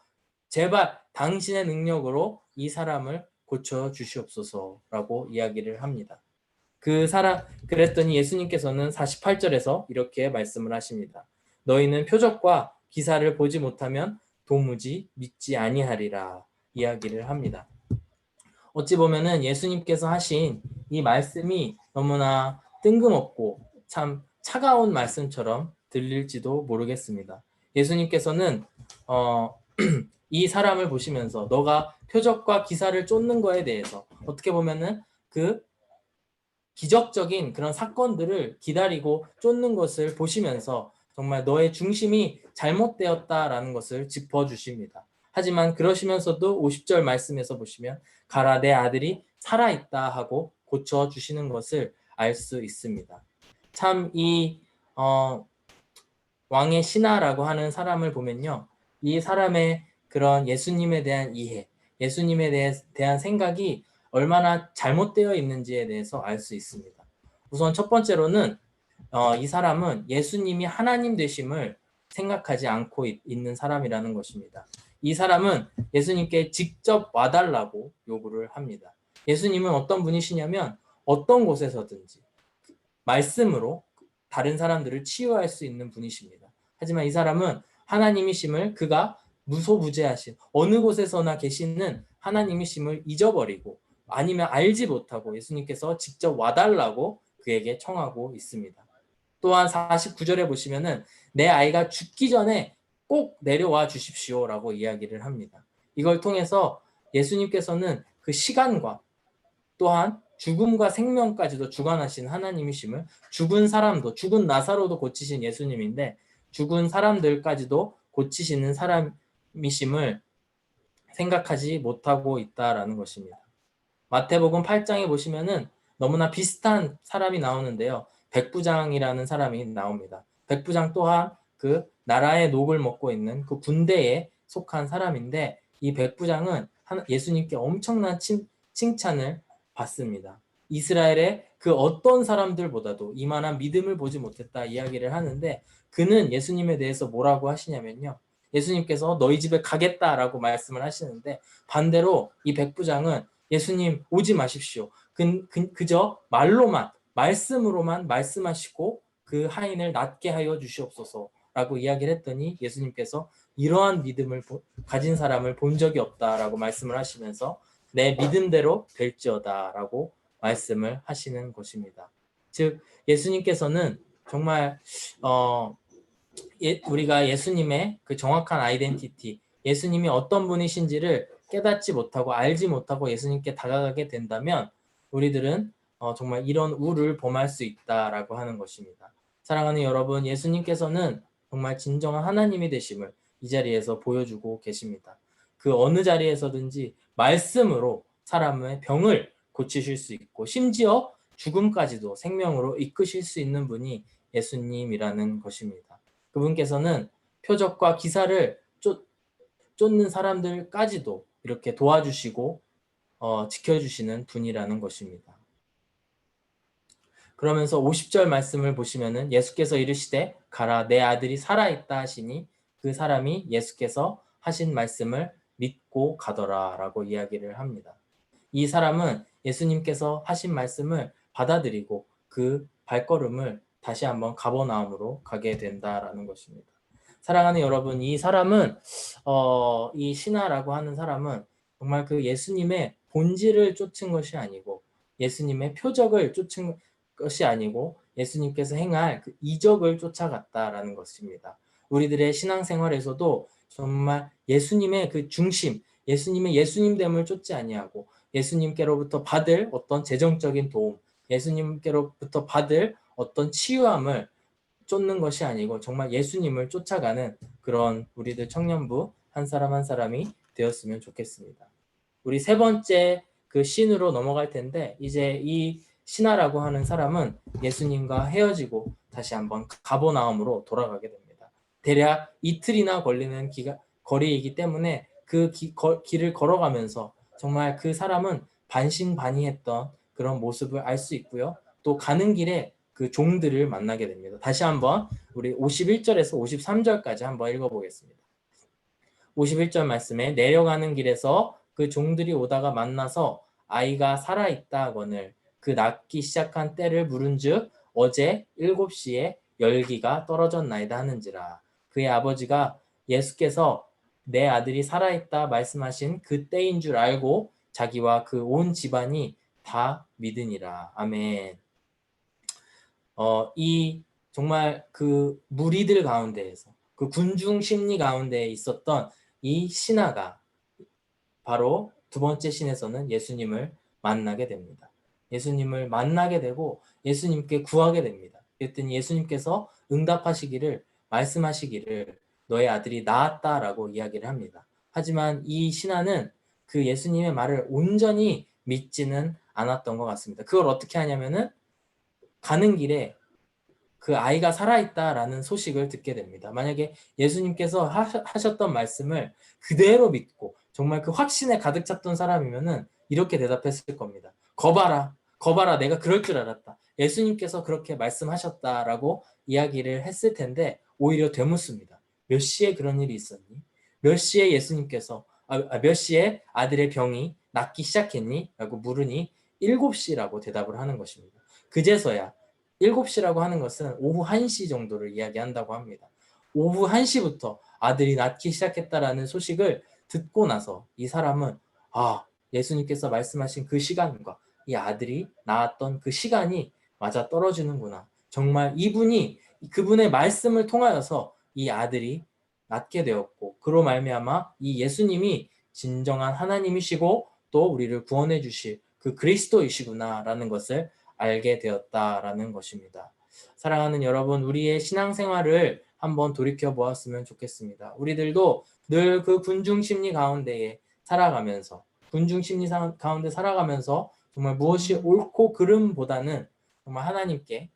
D: 제발 당신의 능력으로 이 사람을 고쳐주시옵소서라고 이야기를 합니다. 그랬더니 예수님께서는 48절에서 이렇게 말씀을 하십니다. 너희는 표적과 기사를 보지 못하면 도무지 믿지 아니하리라 이야기를 합니다. 어찌 보면은 예수님께서 하신 이 말씀이 너무나 뜬금없고 참 차가운 말씀처럼 들릴지도 모르겠습니다. 예수님께서는 이 사람을 보시면서 너가 표적과 기사를 쫓는 거에 대해서 어떻게 보면은 그 기적적인 그런 사건들을 기다리고 쫓는 것을 보시면서 정말 너의 중심이 잘못되었다라는 것을 짚어주십니다. 하지만 그러시면서도 50절 말씀에서 보시면 가라 내 아들이 살아있다 하고 고쳐주시는 것을 알 수 있습니다. 참 이 왕의 신하라고 하는 사람을 보면요. 이 사람의 그런 예수님에 대한 이해, 예수님에 대한 생각이 얼마나 잘못되어 있는지에 대해서 알 수 있습니다. 우선 첫 번째로는 이 사람은 예수님이 하나님 되심을 생각하지 않고 있는 사람이라는 것입니다. 이 사람은 예수님께 직접 와달라고 요구를 합니다. 예수님은 어떤 분이시냐면 어떤 곳에서든지 말씀으로 다른 사람들을 치유할 수 있는 분이십니다. 하지만 이 사람은 하나님이심을 그가 무소부재하신 어느 곳에서나 계시는 하나님이심을 잊어버리고 아니면 알지 못하고 예수님께서 직접 와달라고 그에게 청하고 있습니다. 또한 49절에 보시면은 내 아이가 죽기 전에 꼭 내려와 주십시오라고 이야기를 합니다. 이걸 통해서 예수님께서는 그 시간과 또한 죽음과 생명까지도 주관하신 하나님이심을, 죽은 사람도, 죽은 나사로도 고치신 예수님인데 죽은 사람들까지도 고치시는 사람이심을 생각하지 못하고 있다라는 것입니다. 마태복음 8장에 보시면은 너무나 비슷한 사람이 나오는데요. 백부장이라는 사람이 나옵니다. 백부장 또한 그 나라의 녹을 먹고 있는 그 군대에 속한 사람인데 이 백부장은 예수님께 엄청난 칭찬을 받습니다. 이스라엘의 그 어떤 사람들보다도 이만한 믿음을 보지 못했다 이야기를 하는데 그는 예수님에 대해서 뭐라고 하시냐면요. 예수님께서 너희 집에 가겠다라고 말씀을 하시는데 반대로 이 백부장은 예수님 오지 마십시오. 그저 말로만 말씀으로만 말씀하시고 그 하인을 낫게 하여 주시옵소서라고 이야기를 했더니 예수님께서 이러한 믿음을 가진 사람을 본 적이 없다라고 말씀을 하시면서 내 믿음대로 될지어다라고 말씀을 하시는 것입니다. 즉 예수님께서는 정말 우리가 예수님의 그 정확한 아이덴티티, 예수님이 어떤 분이신지를 깨닫지 못하고 알지 못하고 예수님께 다가가게 된다면 우리들은 정말 이런 우를 범할 수 있다라고 하는 것입니다. 사랑하는 여러분, 예수님께서는 정말 진정한 하나님이 되심을 이 자리에서 보여주고 계십니다. 그 어느 자리에서든지 말씀으로 사람의 병을 고치실 수 있고 심지어 죽음까지도 생명으로 이끄실 수 있는 분이 예수님이라는 것입니다. 그분께서는 표적과 기사를 쫓는 사람들까지도 이렇게 도와주시고 지켜주시는 분이라는 것입니다. 그러면서 50절 말씀을 보시면은 예수께서 이르시되 가라 내 아들이 살아있다 하시니 그 사람이 예수께서 하신 말씀을 믿고 가더라 라고 이야기를 합니다. 이 사람은 예수님께서 하신 말씀을 받아들이고 그 발걸음을 다시 한번 가버나움으로 가게 된다라는 것입니다. 사랑하는 여러분, 이 사람은 이 신하라고 하는 사람은 정말 그 예수님의 본질을 쫓은 것이 아니고 예수님의 표적을 쫓은 것이 아니고 예수님께서 행할 그 이적을 쫓아갔다라는 것입니다. 우리들의 신앙생활에서도 정말 예수님의 그 중심, 예수님의 예수님됨을 쫓지 아니하고 예수님께로부터 받을 어떤 재정적인 도움, 예수님께로부터 받을 어떤 치유함을 쫓는 것이 아니고 정말 예수님을 쫓아가는 그런 우리들 청년부 한 사람 한 사람이 되었으면 좋겠습니다. 우리 세 번째 그 신으로 넘어갈 텐데 이제 이 신하라고 하는 사람은 예수님과 헤어지고 다시 한번 가버나움으로 돌아가게 됩니다. 대략 이틀이나 걸리는 거리이기 때문에 그 길을 걸어가면서 정말 그 사람은 반신반의했던 그런 모습을 알 수 있고요. 또 가는 길에 그 종들을 만나게 됩니다. 다시 한번 우리 51절에서 53절까지 한번 읽어보겠습니다. 51절 말씀에 내려가는 길에서 그 종들이 오다가 만나서 아이가 살아있다 하거늘 그 낫기 시작한 때를 물은즉 어제 7시에 열기가 떨어졌나이다 하는지라. 그의 아버지가 예수께서 내 아들이 살아있다 말씀하신 그 때인 줄 알고 자기와 그 온 집안이 다 믿으니라. 아멘. 이 정말 그 무리들 가운데에서 그 군중 심리 가운데 있었던 이 신하가 바로 두 번째 신에서는 예수님을 만나게 됩니다. 예수님을 만나게 되고 예수님께 구하게 됩니다. 그랬더니 예수님께서 응답하시기를 말씀하시기를 너의 아들이 나았다라고 이야기를 합니다. 하지만 이 신하는 그 예수님의 말을 온전히 믿지는 않았던 것 같습니다. 그걸 어떻게 하냐면은 가는 길에 그 아이가 살아있다라는 소식을 듣게 됩니다. 만약에 예수님께서 하셨던 말씀을 그대로 믿고 정말 그 확신에 가득 찼던 사람이면은 이렇게 대답했을 겁니다. 거봐라, 거봐라, 내가 그럴 줄 알았다. 예수님께서 그렇게 말씀하셨다라고 이야기를 했을 텐데 오히려 되묻습니다. 몇 시에 그런 일이 있었니? 몇 시에 예수님께서 몇 시에 아들의 병이 낫기 시작했니? 라고 물으니 7시라고 대답을 하는 것입니다. 그제서야 7시라고 하는 것은 오후 1시 정도를 이야기한다고 합니다. 오후 1시부터 아들이 낳기 시작했다라는 소식을 듣고 나서 이 사람은 예수님께서 말씀하신 그 시간과 이 아들이 낳았던 그 시간이 맞아 떨어지는구나. 정말 이분이 그분의 말씀을 통하여서 이 아들이 낳게 되었고 그로 말미암아 이 예수님이 진정한 하나님이시고 또 우리를 구원해 주실 그 그리스도이시구나라는 것을 알게 되었다라는 것입니다. 사랑하는 여러분, 우리의 신앙생활을 한번 돌이켜 보았으면 좋겠습니다. 우리들도 늘 그 군중심리 가운데에 살아가면서 군중심리 가운데 살아가면서 정말 무엇이 옳고 그름보다는 정말 하나님께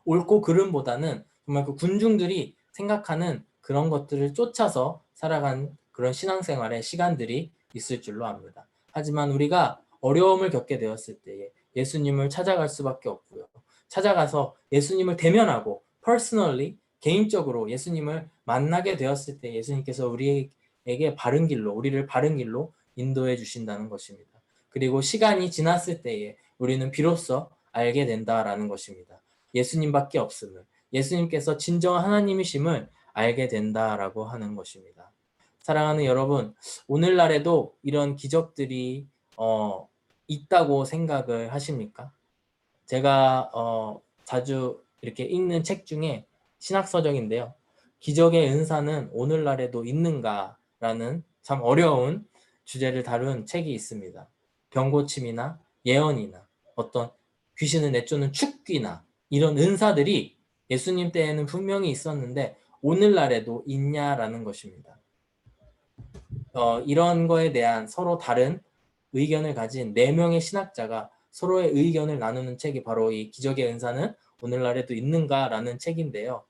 D: 옳고 그름보다는 정말 그 군중들이 생각하는 그런 것들을 쫓아서 살아간 그런 신앙생활의 시간들이 있을 줄로 압니다. 하지만 우리가 어려움을 겪게 되었을 때에 예수님을 찾아갈 수밖에 없고요. 찾아가서 예수님을 대면하고 personally 개인적으로 예수님을 만나게 되었을 때 예수님께서 우리에게 바른 길로 우리를 바른 길로 인도해 주신다는 것입니다. 그리고 시간이 지났을 때에 우리는 비로소 알게 된다라는 것입니다. 예수님밖에 없음을, 예수님께서 진정한 하나님이심을 알게 된다라고 하는 것입니다. 사랑하는 여러분, 오늘날에도 이런 기적들이 있다고 생각을 하십니까? 제가 자주 이렇게 읽는 책 중에 신학서적인데요. 기적의 은사는 오늘날에도 있는가라는 참 어려운 주제를 다룬 책이 있습니다. 병고침이나 예언이나 어떤 귀신을 내쫓는 축귀나 이런 은사들이 예수님 때에는 분명히 있었는데 오늘날에도 있냐라는 것입니다. 이런 거에 대한 서로 다른 의견을 가진 4명의 신학자가 서로의 의견을 나누는 책이 바로 이 기적의 은사는 오늘날에도 있는가라는 책인데요.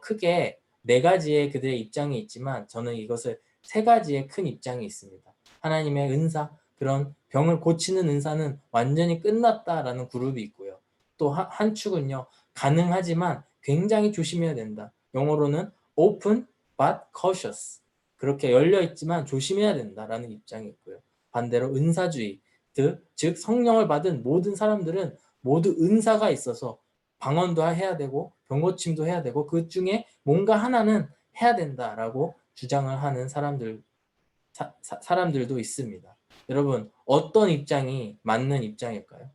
D: 크게 4가지의 그들의 입장이 있지만 저는 이것을 3가지의 큰 입장이 있습니다. 하나님의 은사, 그런 병을 고치는 은사는 완전히 끝났다라는 그룹이 있고요. 또 한 축은요. 가능하지만 굉장히 조심해야 된다. 영어로는 open but cautious. 그렇게 열려 있지만 조심해야 된다라는 입장이 있고요. 반대로 은사주의, 즉 성령을 받은 모든 사람들은 모두 은사가 있어서 방언도 해야 되고 병고침도 해야 되고 그 중에 뭔가 하나는 해야 된다라고 주장을 하는 사람들도 있습니다. 여러분, 어떤 입장이 맞는 입장일까요?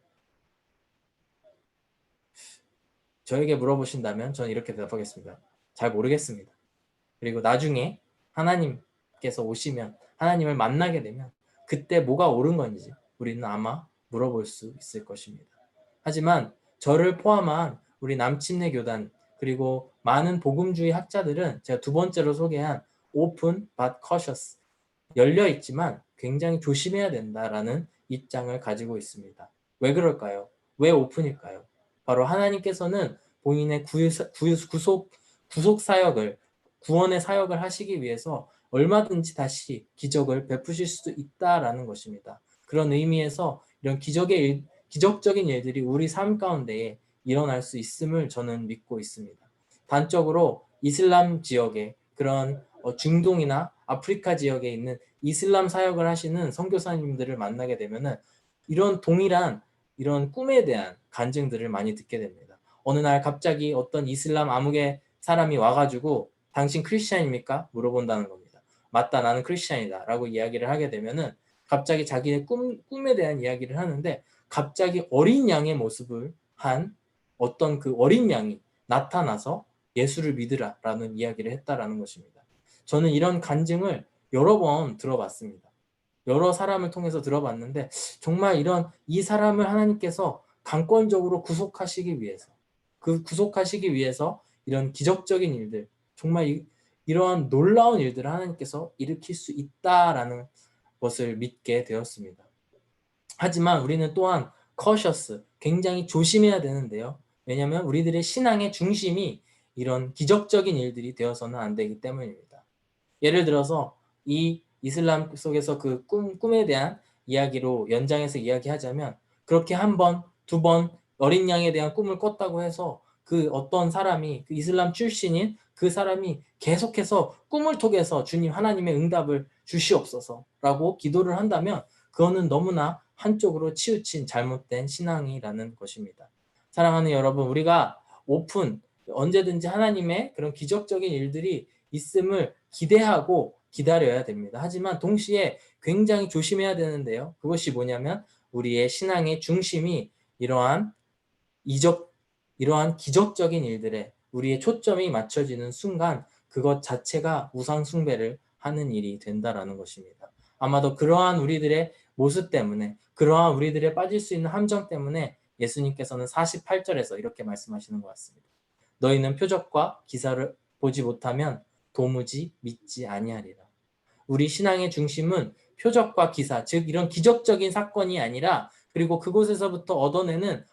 D: 저에게 물어보신다면 저는 이렇게 대답하겠습니다. 잘 모르겠습니다. 그리고 나중에 하나님께서 오시면 하나님을 만나게 되면 그때 뭐가 옳은 건지 우리는 아마 물어볼 수 있을 것입니다. 하지만 저를 포함한 우리 남침내 교단 그리고 많은 복음주의 학자들은 제가 2번째로 소개한 open but cautious 열려 있지만 굉장히 조심해야 된다라는 입장을 가지고 있습니다. 왜 그럴까요? 왜 오픈일까요? 바로 하나님께서는 본인의 구속 사역을 구원의 사역을 하시기 위해서 얼마든지 다시 기적을 베푸실 수도 있다라는 것입니다. 그런 의미에서 이런 기적적인 일들이 우리 삶 가운데에 일어날 수 있음을 저는 믿고 있습니다. 단적으로 이슬람 지역에 그런 중동이나 아프리카 지역에 있는 이슬람 사역을 하시는 선교사님들을 만나게 되면은 이런 동일한 이런 꿈에 대한 간증들을 많이 듣게 됩니다. 어느 날 갑자기 어떤 이슬람 아무개 사람이 와가지고 당신 크리스찬입니까? 물어본다는 겁니다. 맞다, 나는 크리스찬이다 라고 이야기를 하게 되면은 갑자기 자기의 꿈에 대한 이야기를 하는데 갑자기 어린 양의 모습을 한 어떤 그 어린 양이 나타나서 예수를 믿으라 라는 이야기를 했다라는 것입니다. 저는 이런 간증을 여러 번 들어봤습니다. 여러 사람을 통해서 들어봤는데 정말 이 사람을 하나님께서 강권적으로 구속하시기 위해서 이런 기적적인 일들, 정말 이러한 놀라운 일들을 하나님께서 일으킬 수 있다라는 것을 믿게 되었습니다. 하지만 우리는 또한 cautious, 굉장히 조심해야 되는데요. 왜냐하면 우리들의 신앙의 중심이 이런 기적적인 일들이 되어서는 안 되기 때문입니다. 예를 들어서 이 이슬람 속에서 그 꿈에 대한 이야기로 연장해서 이야기하자면 그렇게 1번, 2번 어린 양에 대한 꿈을 꿨다고 해서 그 어떤 사람이 그 이슬람 출신인 그 사람이 계속해서 꿈을 통해서 주님 하나님의 응답을 주시옵소서라고 기도를 한다면 그거는 너무나 한쪽으로 치우친 잘못된 신앙이라는 것입니다. 사랑하는 여러분, 우리가 언제든지 하나님의 그런 기적적인 일들이 있음을 기대하고 기다려야 됩니다. 하지만 동시에 굉장히 조심해야 되는데요. 그것이 뭐냐면 우리의 신앙의 중심이 이러한 기적적인 일들에 우리의 초점이 맞춰지는 순간 그것 자체가 우상 숭배를 하는 일이 된다라는 것입니다. 아마도 그러한 우리들의 모습 때문에, 그러한 우리들의 빠질 수 있는 함정 때문에 예수님께서는 48절에서 이렇게 말씀하시는 것 같습니다. 너희는 표적과 기사를 보지 못하면 도무지 믿지 아니하리라. 우리 신앙의 중심은 표적과 기사, 즉 이런 기적적인 사건이 아니라, 그리고 그곳에서부터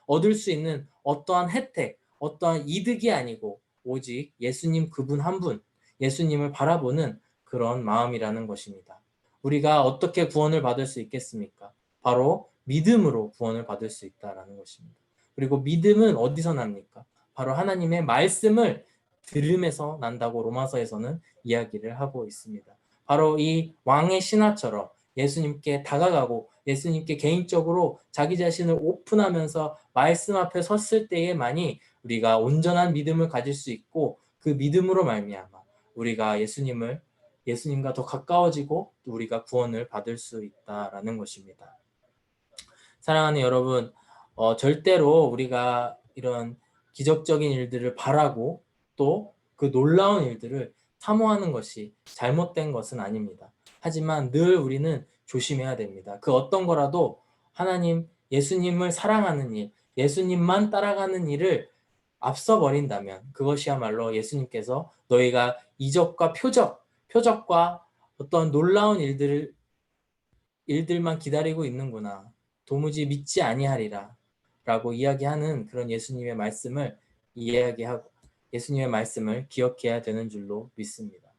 D: 얻을 수 있는 어떠한 혜택, 어떠한 이득이 아니고 오직 예수님 그분 한 분, 예수님을 바라보는 그런 마음이라는 것입니다. 우리가 어떻게 구원을 받을 수 있겠습니까? 바로 믿음으로 구원을 받을 수 있다라는 것입니다. 그리고 믿음은 어디서 납니까? 바로 하나님의 말씀을 들음에서 난다고 로마서에서는 이야기를 하고 있습니다. 바로 이 왕의 신하처럼 예수님께 다가가고 예수님께 개인적으로 자기 자신을 오픈하면서 말씀 앞에 섰을 때에만이 우리가 온전한 믿음을 가질 수 있고, 그 믿음으로 말미암아 우리가 예수님과 더 가까워지고 또 우리가 구원을 받을 수 있다라는 것입니다. 사랑하는 여러분, 절대로 우리가 이런 기적적인 일들을 바라고 또 그 놀라운 일들을 사모하는 것이 잘못된 것은 아닙니다. 하지만 늘 우리는 조심해야 됩니다. 그 어떤 거라도 예수님을 사랑하는 일, 예수님만 따라가는 일을 앞서 버린다면 그것이야말로 예수님께서 너희가 이적과 표적과 어떤 놀라운 일들만 기다리고 있는구나, 도무지 믿지 아니하리라 라고 이야기하는 그런 예수님의 말씀을 기억해야 되는 줄로 믿습니다.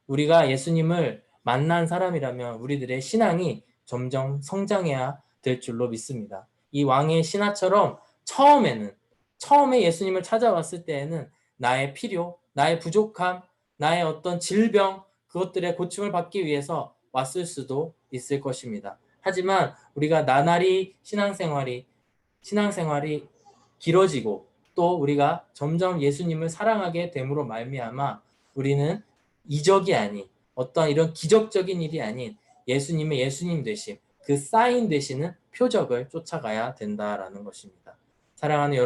D: 우리가 예수님을 만난 사람이라면 우리들의 신앙이 점점 성장해야 될 줄로 믿습니다. 이 왕의 신하처럼 처음에 예수님을 찾아왔을 때에는 나의 필요, 나의 부족함, 나의 어떤 질병, 그것들의 고침을 받기 위해서 왔을 수도 있을 것입니다. 하지만 우리가 나날이 신앙생활이 길어지고 또 우리가 점점 예수님을 사랑하게 됨으로 말미암아 우리는 이적이 아닌 어떤 이런 기적적인 일이 아닌 예수님의 예수님 되심, 그 사인 되시는 표적을 쫓아가야 된다라는 것입니다. 사랑하는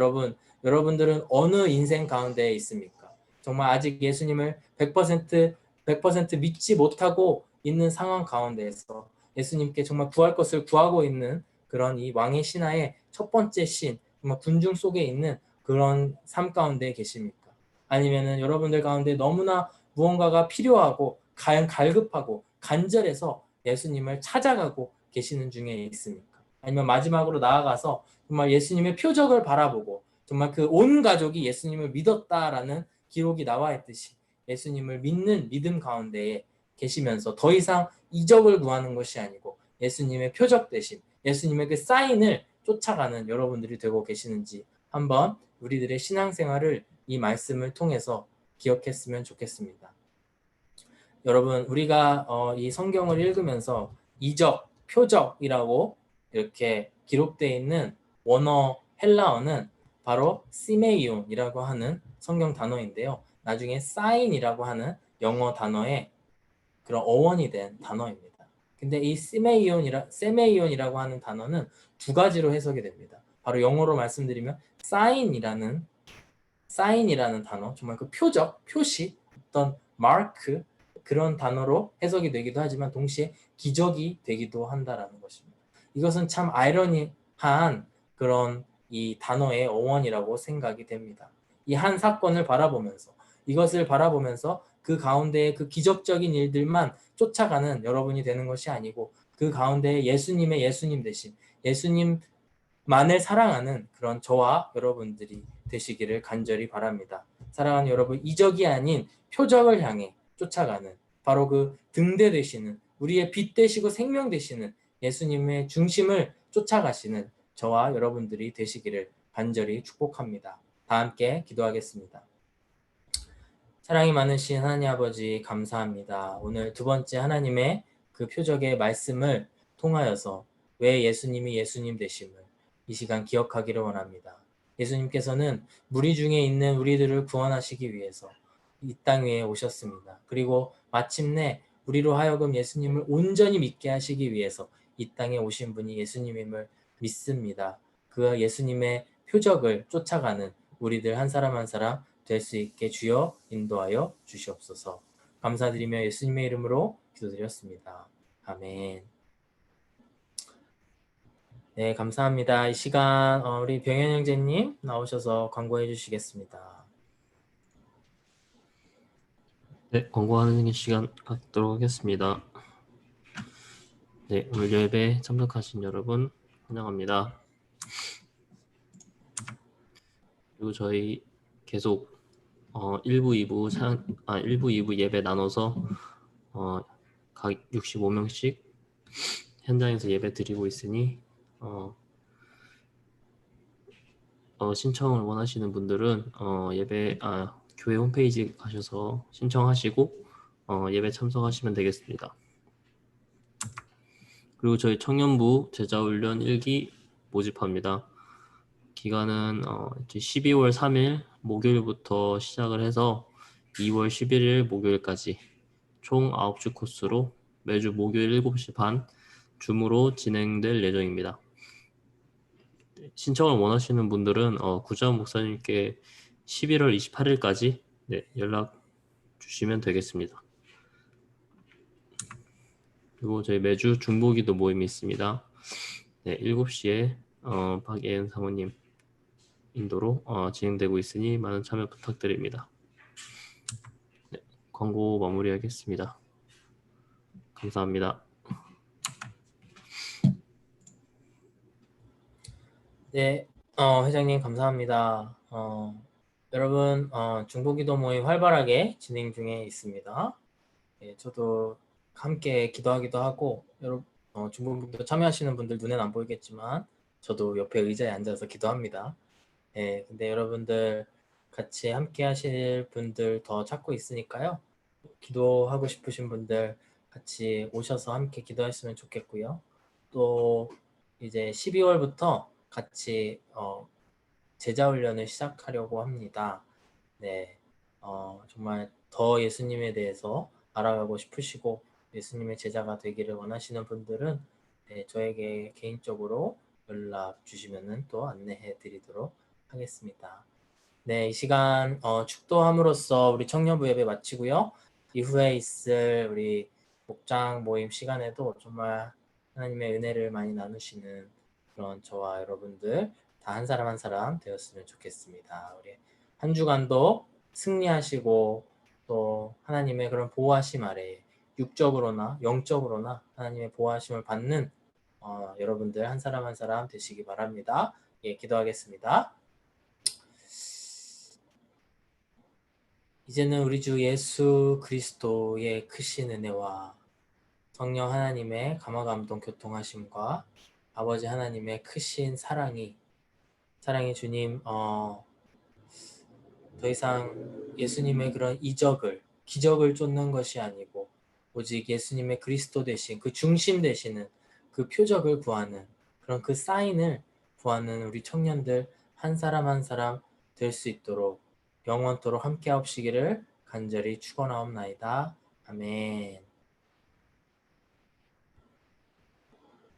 D: 여러분들은 어느 인생 가운데에 있습니까? 정말 아직 예수님을 100% 믿지 못하고 있는 상황 가운데에서 예수님께 정말 구할 것을 구하고 있는 그런 이 왕의 신하의 첫 번째 신, 정말 군중 속에 있는 그런 삶 가운데 계십니까? 아니면은 여러분들 가운데 너무나 무언가가 필요하고 갈급하고 간절해서 예수님을 찾아가고 계시는 중에 있습니까? 아니면 마지막으로 나아가서 정말 예수님의 표적을 바라보고 정말 그 온 가족이 예수님을 믿었다라는 기록이 나와 있듯이 예수님을 믿는 믿음 가운데에 계시면서 더 이상 이적을 구하는 것이 아니고 예수님의 표적 대신 예수님의 그 사인을 쫓아가는 여러분들이 되고 계시는지 한번 우리들의 신앙생활을 이 말씀을 통해서 기억했으면 좋겠습니다. 여러분, 우리가 이 성경을 읽으면서 이적, 표적이라고 이렇게 기록되어 있는 원어 헬라어는 바로 시메이온이라고 하는 성경 단어인데요. 나중에 사인이라고 하는 영어 단어의 그런 어원이 된 단어입니다. 근데 이 세메이온이라고 하는 단어는 두 가지로 해석이 됩니다. 바로 영어로 말씀드리면 사인이라는 단어, 정말 그 표적, 표시, 어떤 마크, 그런 단어로 해석이 되기도 하지만 동시에 기적이 되기도 한다라는 것입니다. 이것은 참 아이러니한 그런 이 단어의 어원이라고 생각이 됩니다. 이 한 사건을 바라보면서, 이것을 바라보면서 그 가운데에 그 기적적인 일들만 쫓아가는 여러분이 되는 것이 아니고 그 가운데에 예수님의 예수님 되신, 예수님만을 사랑하는 그런 저와 여러분들이 되시기를 간절히 바랍니다. 사랑하는 여러분, 이적이 아닌 표적을 향해 쫓아가는 바로 그 등대 되시는, 우리의 빛 되시고 생명 되시는 예수님의 중심을 쫓아가시는 저와 여러분들이 되시기를 간절히 축복합니다. 다 함께 기도하겠습니다. 사랑이 많으신 하나님 아버지, 감사합니다. 오늘 두 번째 하나님의 그 표적의 말씀을 통하여서 왜 예수님이 예수님 되심을 이 시간 기억하기를 원합니다. 예수님께서는 무리 중에 있는 우리들을 구원하시기 위해서 이 땅 위에 오셨습니다. 그리고 마침내 우리로 하여금 예수님을 온전히 믿게 하시기 위해서 이 땅에 오신 분이 예수님임을 믿습니다. 그 예수님의 표적을 쫓아가는 우리들 한 사람 한 사람 될 수 있게 주여 인도하여 주시옵소서. 감사드리며 예수님의 이름으로 기도드렸습니다. 아멘. 네, 감사합니다. 이 시간 우리 병현 형제님 나오셔서 광고해 주시겠습니다.
E: 네, 광고하는 시간 갖도록 하겠습니다. 네, 오늘 예배 참석하신 여러분 환영합니다. 그리고 저희 계속 1부, 2부 예배 나눠서 각 65명씩 현장에서 예배 드리고 있으니 신청을 원하시는 분들은 교회 홈페이지 가셔서 신청하시고 예배 참석하시면 되겠습니다. 그리고 저희 청년부 제자훈련 1기 모집합니다. 기간은 이제 12월 3일 목요일부터 시작을 해서 2월 11일 목요일까지 총 9주 코스로 매주 목요일 7시 반 줌으로 진행될 예정입니다. 신청을 원하시는 분들은 구자원 목사님께 11월 28일까지 연락 주시면 되겠습니다. 그리고 저희 매주 중보기도 모임이 있습니다. 네, 7시에 박예은 사모님 인도로 진행되고 있으니 많은 참여 부탁드립니다. 네, 광고 마무리하겠습니다. 감사합니다.
D: 네, 회장님 감사합니다. 여러분 중보기도 모임 활발하게 진행 중에 있습니다. 네, 저도 함께 기도하기도 하고 여러분 중보기도 참여하시는 분들 눈에는 안 보이겠지만 저도 옆에 의자에 앉아서 기도합니다. 네, 근데 여러분들 같이 함께 하실 분들 더 찾고 있으니까요. 기도하고 싶으신 분들 같이 오셔서 함께 기도했으면 좋겠고요. 또 이제 12월부터 같이 제자훈련을 시작하려고 합니다. 네, 정말 더 예수님에 대해서 알아가고 싶으시고 예수님의 제자가 되기를 원하시는 분들은 저에게 개인적으로 연락 주시면은 또 안내해 드리도록 하겠습니다. 네, 이 시간 축도함으로써 우리 청년부 예배 마치고요. 이후에 있을 우리 목장 모임 시간에도 정말 하나님의 은혜를 많이 나누시는 그런 저와 여러분들 다 한 사람 한 사람 되었으면 좋겠습니다. 우리 한 주간도 승리하시고 또 하나님의 그런 보호하심 아래 육적으로나 영적으로나 하나님의 보호하심을 받는 여러분들 한 사람 한 사람 되시기 바랍니다. 예, 기도하겠습니다. 이제는 우리 주 예수 그리스도의 크신 은혜와 성령 하나님의 감화감동 교통하심과 아버지 하나님의 크신 사랑이 주님 더 이상 예수님의 그런 기적을 쫓는 것이 아니고 오직 예수님의 그리스도 되신 그 중심 되시는 그 표적을 구하는 그런 그 사인을 구하는 우리 청년들 한 사람 한 사람 될 수 있도록 영원토록 함께 하옵시기를 간절히 축원하옵나이다. 아멘.